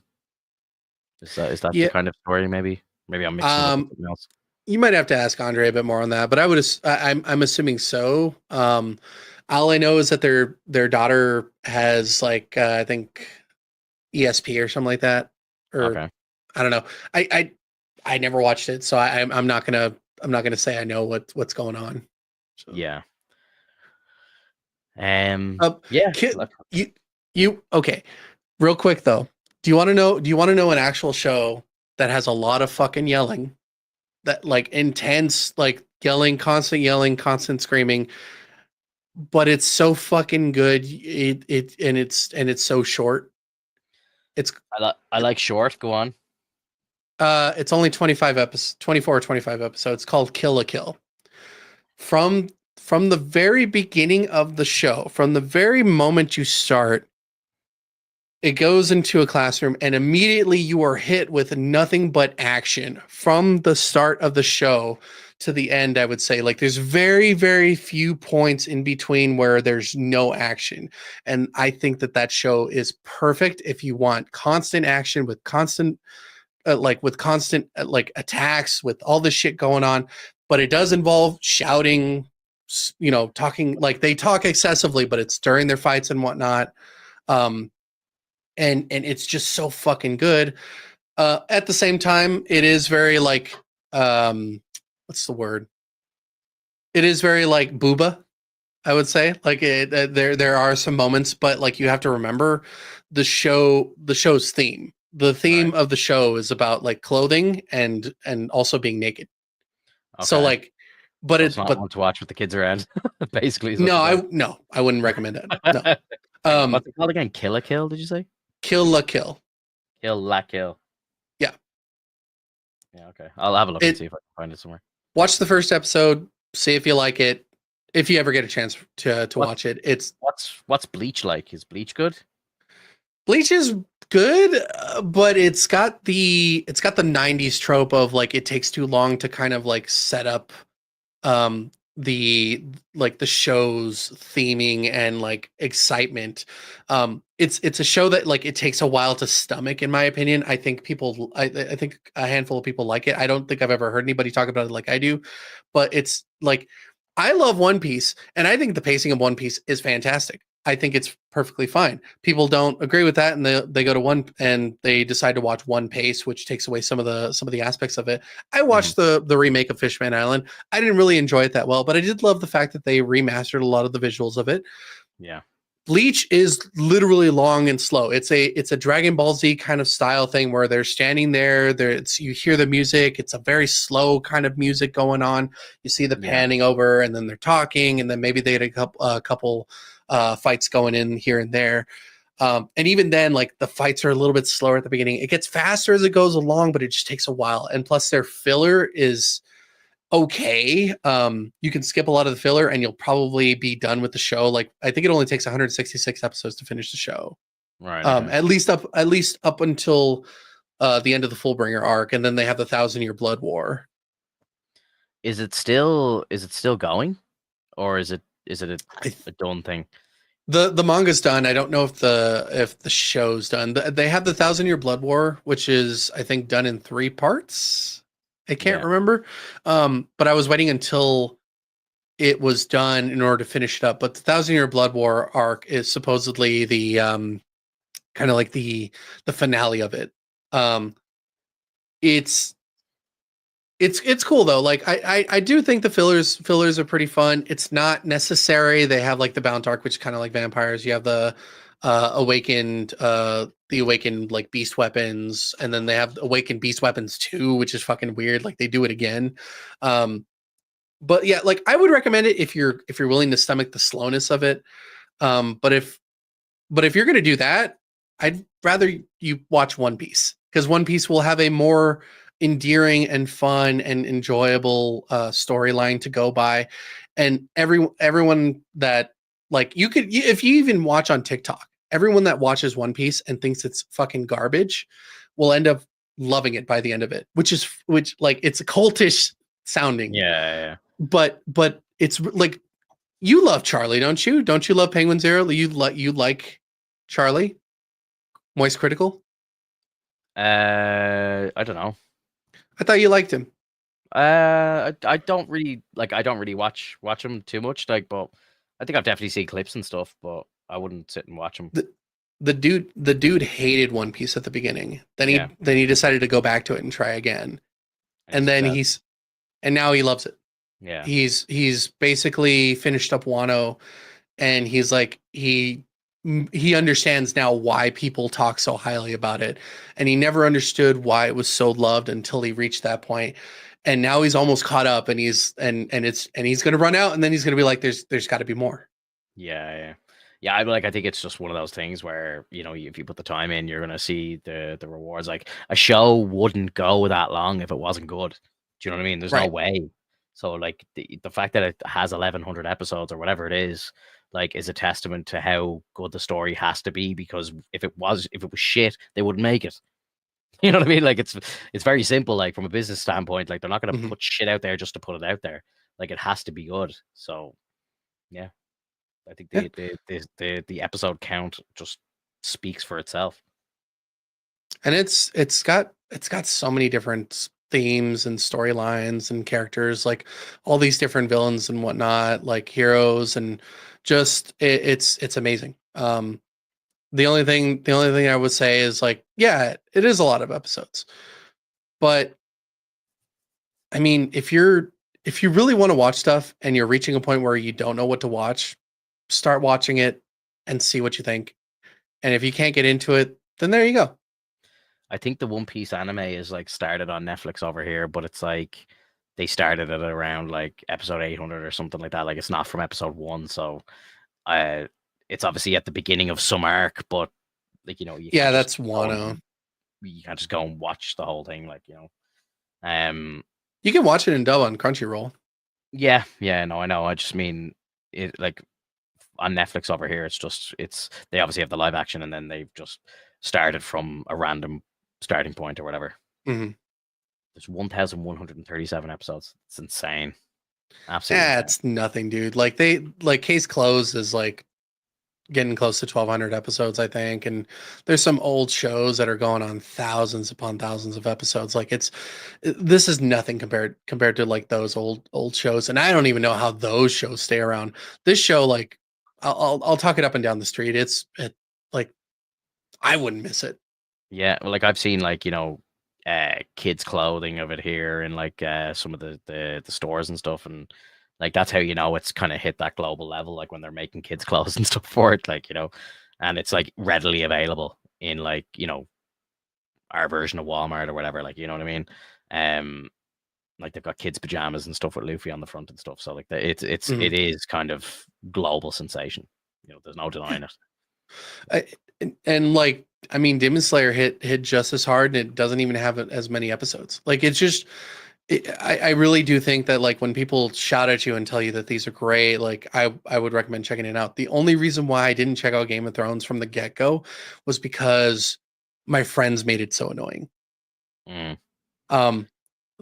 Is that the kind of story? Maybe I'm mixing it up with something else. You might have to ask Andre a bit more on that, but I'm assuming so. All I know is that their daughter has like I think ESP or something like that, or Okay. I don't know. I never watched it, so I'm not gonna say I know what's going on. So. Yeah. Yeah. You okay? Real quick though, do you want to know an actual show that has a lot of fucking yelling, that like intense, like yelling, constant screaming, but it's so fucking good. It's so short. I like short. Go on. It's only 24 or 25 episodes. It's called Kill la Kill. From the very beginning of the show, from the very moment you start, it goes into a classroom, and immediately you are hit with nothing but action from the start of the show to the end. I would say, like, there's very, very few points in between where there's no action. And I think that show is perfect if you want constant action with constant attacks, with all this shit going on. But it does involve shouting, talking, like they talk excessively, but it's during their fights and whatnot. And it's just so fucking good. At the same time, it is very like, what's the word? It is very like booba, I would say. Like there are some moments, but like you have to remember the show's theme. The theme of the show is about like clothing and also being naked. Okay. So like, but it's not one to watch with the kids around. Basically, no, I wouldn't recommend it. No. What's it called again? Kill la Kill? Did you say? Kill la Kill. Kill la Kill. Yeah. Yeah. Okay. I'll have a look and see if I can find it somewhere. Watch the first episode. See if you like it. If you ever get a chance to watch it, it's what's Bleach like? Is Bleach good? Bleach is good, but it's got the 90s trope of like it takes too long to kind of like set up the show's theming and like excitement. It's a show that like it takes a while to stomach, in my opinion. I think I think a handful of people like it. I don't think I've ever heard anybody talk about it like I do, but it's like, I love One Piece, and I think the pacing of One Piece is fantastic. I think it's perfectly fine. People don't agree with that, and they go to one and they decide to watch One Piece, which takes away some of the aspects of it. I watched the remake of Fishman Island. I didn't really enjoy it that well, but I did love the fact that they remastered a lot of the visuals of it. Yeah. Bleach is literally long and slow. It's a Dragon Ball Z kind of style thing where they're standing there. You hear the music. It's a very slow kind of music going on. You see the Yeah. panning over, and then they're talking, and then maybe they had a couple fights going in here and there. And even then, like the fights are a little bit slower at the beginning. It gets faster as it goes along, but it just takes a while. And plus, their filler is okay. You can skip a lot of the filler and you'll probably be done with the show. Like I think it only takes 166 episodes to finish the show. Right. Okay. At least up until the end of the Fullbringer arc, and then they have the 1,000-Year Blood War. Is it still going, or is it a done thing? The manga's done. I don't know if the show's done. They have the 1,000-Year Blood War, which is I think done in 3 parts. I can't remember. But I was waiting until it was done in order to finish it up. But the 1,000-Year Blood War arc is supposedly the kind of like the finale of it. It's cool though. Like I do think the fillers are pretty fun. It's not necessary. They have like the Bound arc, which is kind of like vampires. You have the awakened like beast weapons, and then they have awakened beast weapons 2, which is fucking weird. Like they do it again. But yeah, like I would recommend it if you're willing to stomach the slowness of it. But if you're gonna do that, I'd rather you watch One Piece, because One Piece will have a more endearing and fun and enjoyable storyline to go by. And everyone that like if you even watch on TikTok, everyone that watches One Piece and thinks it's fucking garbage will end up loving it by the end of it, which like it's cultish sounding. Yeah. But it's like, you love Charlie, don't you? Don't you love Penguin Zero? You like Charlie? Moist Critical? I don't know. I thought you liked him. I don't really watch him too much, like, but I think I've definitely seen clips and stuff, but I wouldn't sit and watch him. The dude hated One Piece at the beginning. Then he decided to go back to it and try again. And then now he loves it. Yeah. He's basically finished up Wano, and he's like he understands now why people talk so highly about it, and he never understood why it was so loved until he reached that point. And now he's almost caught up, and he's going to run out, and then he's going to be like, there's got to be more. Yeah. I think it's just one of those things where, you know, if you put the time in, you're going to see the rewards. Like a show wouldn't go that long if it wasn't good. Do you know what I mean? There's no way. So like the fact that it has 1,100 episodes or whatever it is, like, is a testament to how good the story has to be, because if it was shit, they wouldn't make it. You know what I mean? Like it's very simple. Like from a business standpoint, like they're not going to put shit out there just to put it out there. Like it has to be good. So yeah, I think the episode count just speaks for itself. And it's got so many different themes and storylines and characters, like all these different villains and whatnot, like heroes, and just it's amazing. The only thing I would say is, like, yeah, it is a lot of episodes, but I mean, if you really want to watch stuff and you're reaching a point where you don't know what to watch, start watching it and see what you think. And if you can't get into it, then there you go. I think the One Piece anime is like started on Netflix over here, but it's like they started it around like episode 800 or something like that. Like it's not from episode 1, so it's obviously at the beginning of some arc, but like, you know, that's Wano. You can't just go and watch the whole thing, like, you know. You can watch it in dub on Crunchyroll. Yeah, no, I know. I just mean it, like on Netflix over here, they obviously have the live action, and then they've just started from a random starting point or whatever. Mm-hmm. There's 1,137 episodes. It's insane. Absolutely. Yeah, it's nothing, dude. Like Case Closed is like getting close to 1,200 episodes, I think, and there's some old shows that are going on thousands upon thousands of episodes. Like this is nothing compared to like those old shows, and I don't even know how those shows stay around. This show, like, I'll talk it up and down the street. It like I wouldn't miss it. Yeah, well, like I've seen, like, you know, kids clothing of it here, and like some of the stores and stuff, and Like that's how you know it's kind of hit that global level, like when they're making kids clothes and stuff for it, like, you know, and it's like readily available in, like, you know, our version of Walmart or whatever, like, you know what I mean? Um, like they've got kids pajamas and stuff with Luffy on the front and stuff. So like Mhm. it is kind of global sensation. You know, there's no denying it. And like, I mean, Demon Slayer hit just as hard, and it doesn't even have as many episodes. Like, it's just, I really do think that like when people shout at you and tell you that these are great, like I would recommend checking it out. The only reason why I didn't check out Game of Thrones from the get go was because my friends made it so annoying. Mm, Um,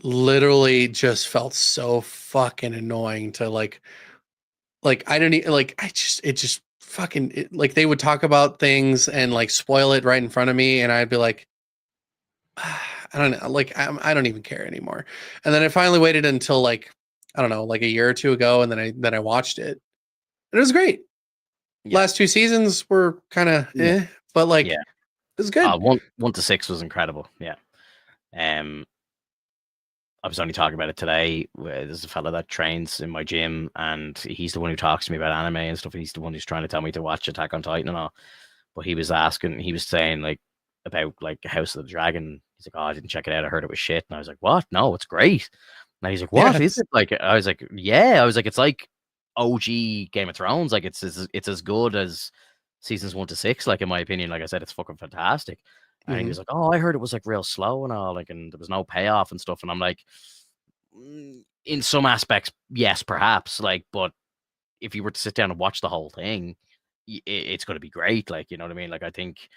Literally just felt so fucking annoying to like I don't like I just it just fucking like they would talk about things and like spoil it right in front of me, and I'd be like, I don't know, like I don't even care anymore. And then I finally waited until like I don't know, like a year or two ago, and then I watched it, and it was great. yeah, Last two seasons were kind of yeah, but like yeah. it was good. 1 to 6 was incredible. Yeah. Um, I was only talking about it today. There's a fella that trains in my gym, and he's the one who talks to me about anime and stuff. He's the one who's trying to tell me to watch Attack on Titan and all. But he was saying like about like House of the Dragon. He's like, "Oh, I didn't check it out. I heard it was shit." And I was like, "What? No, it's great." And he's like, "What is Yes. it?" Like, I was like, "Yeah." I was like, "It's like OG Game of Thrones. Like, it's as good as seasons 1 to 6. Like, in my opinion, like I said, it's fucking fantastic." And he Hmm. was like, "Oh, I heard it was like real slow and all, like, and there was no payoff and stuff." And I'm like, in some aspects, yes, perhaps, like, but if you were to sit down and watch the whole thing, it's going to be great. Like, you know what I mean? Like, I think,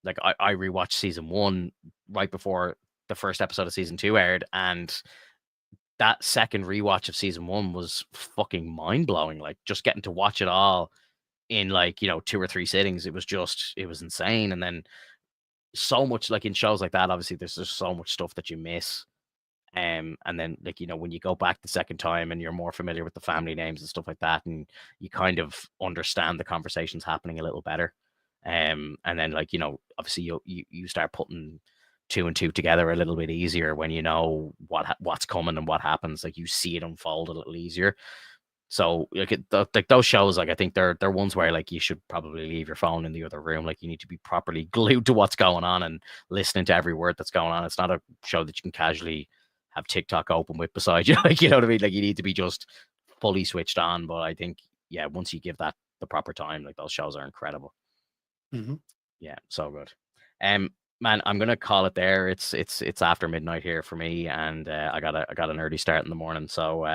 like, I rewatched season 1 right before the first episode of season 2 aired, and that second rewatch of season 1 was fucking mind blowing. Like, just getting to watch it all in, like, you know, 2 or 3 sittings, it was insane. And then so much, like in shows like that, obviously there's just so much stuff that you miss. And then, like, you know, when you go back the second time and you're more familiar with the family names and stuff like that, and you kind of understand the conversations happening a little better. And then, like, you know, obviously you start putting two and two together a little bit easier when you know what's coming and what happens. Like, you see it unfold a little easier. So like like those shows, like, I think they're ones where like you should probably leave your phone in the other room. Like, you need to be properly glued to what's going on and listening to every word that's going on. It's not a show that you can casually have TikTok open with beside you. Like, you know what I mean? Like, you need to be just fully switched on. But I think, yeah, once you give that the proper time, like, those shows are incredible. Hmm. Yeah, so good. Man, I'm gonna call it there. It's after midnight here for me, and I got an early start in the morning. So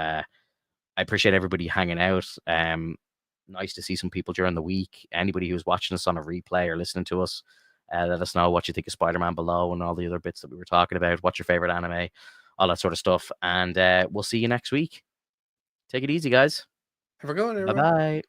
I appreciate everybody hanging out. Nice to see some people during the week. Anybody who's watching us on a replay or listening to us, let us know what you think of Spider-Man below and all the other bits that we were talking about. What's your favorite anime? All that sort of stuff. And we'll see you next week. Take it easy, guys. Have a good one, Bye everyone. bye.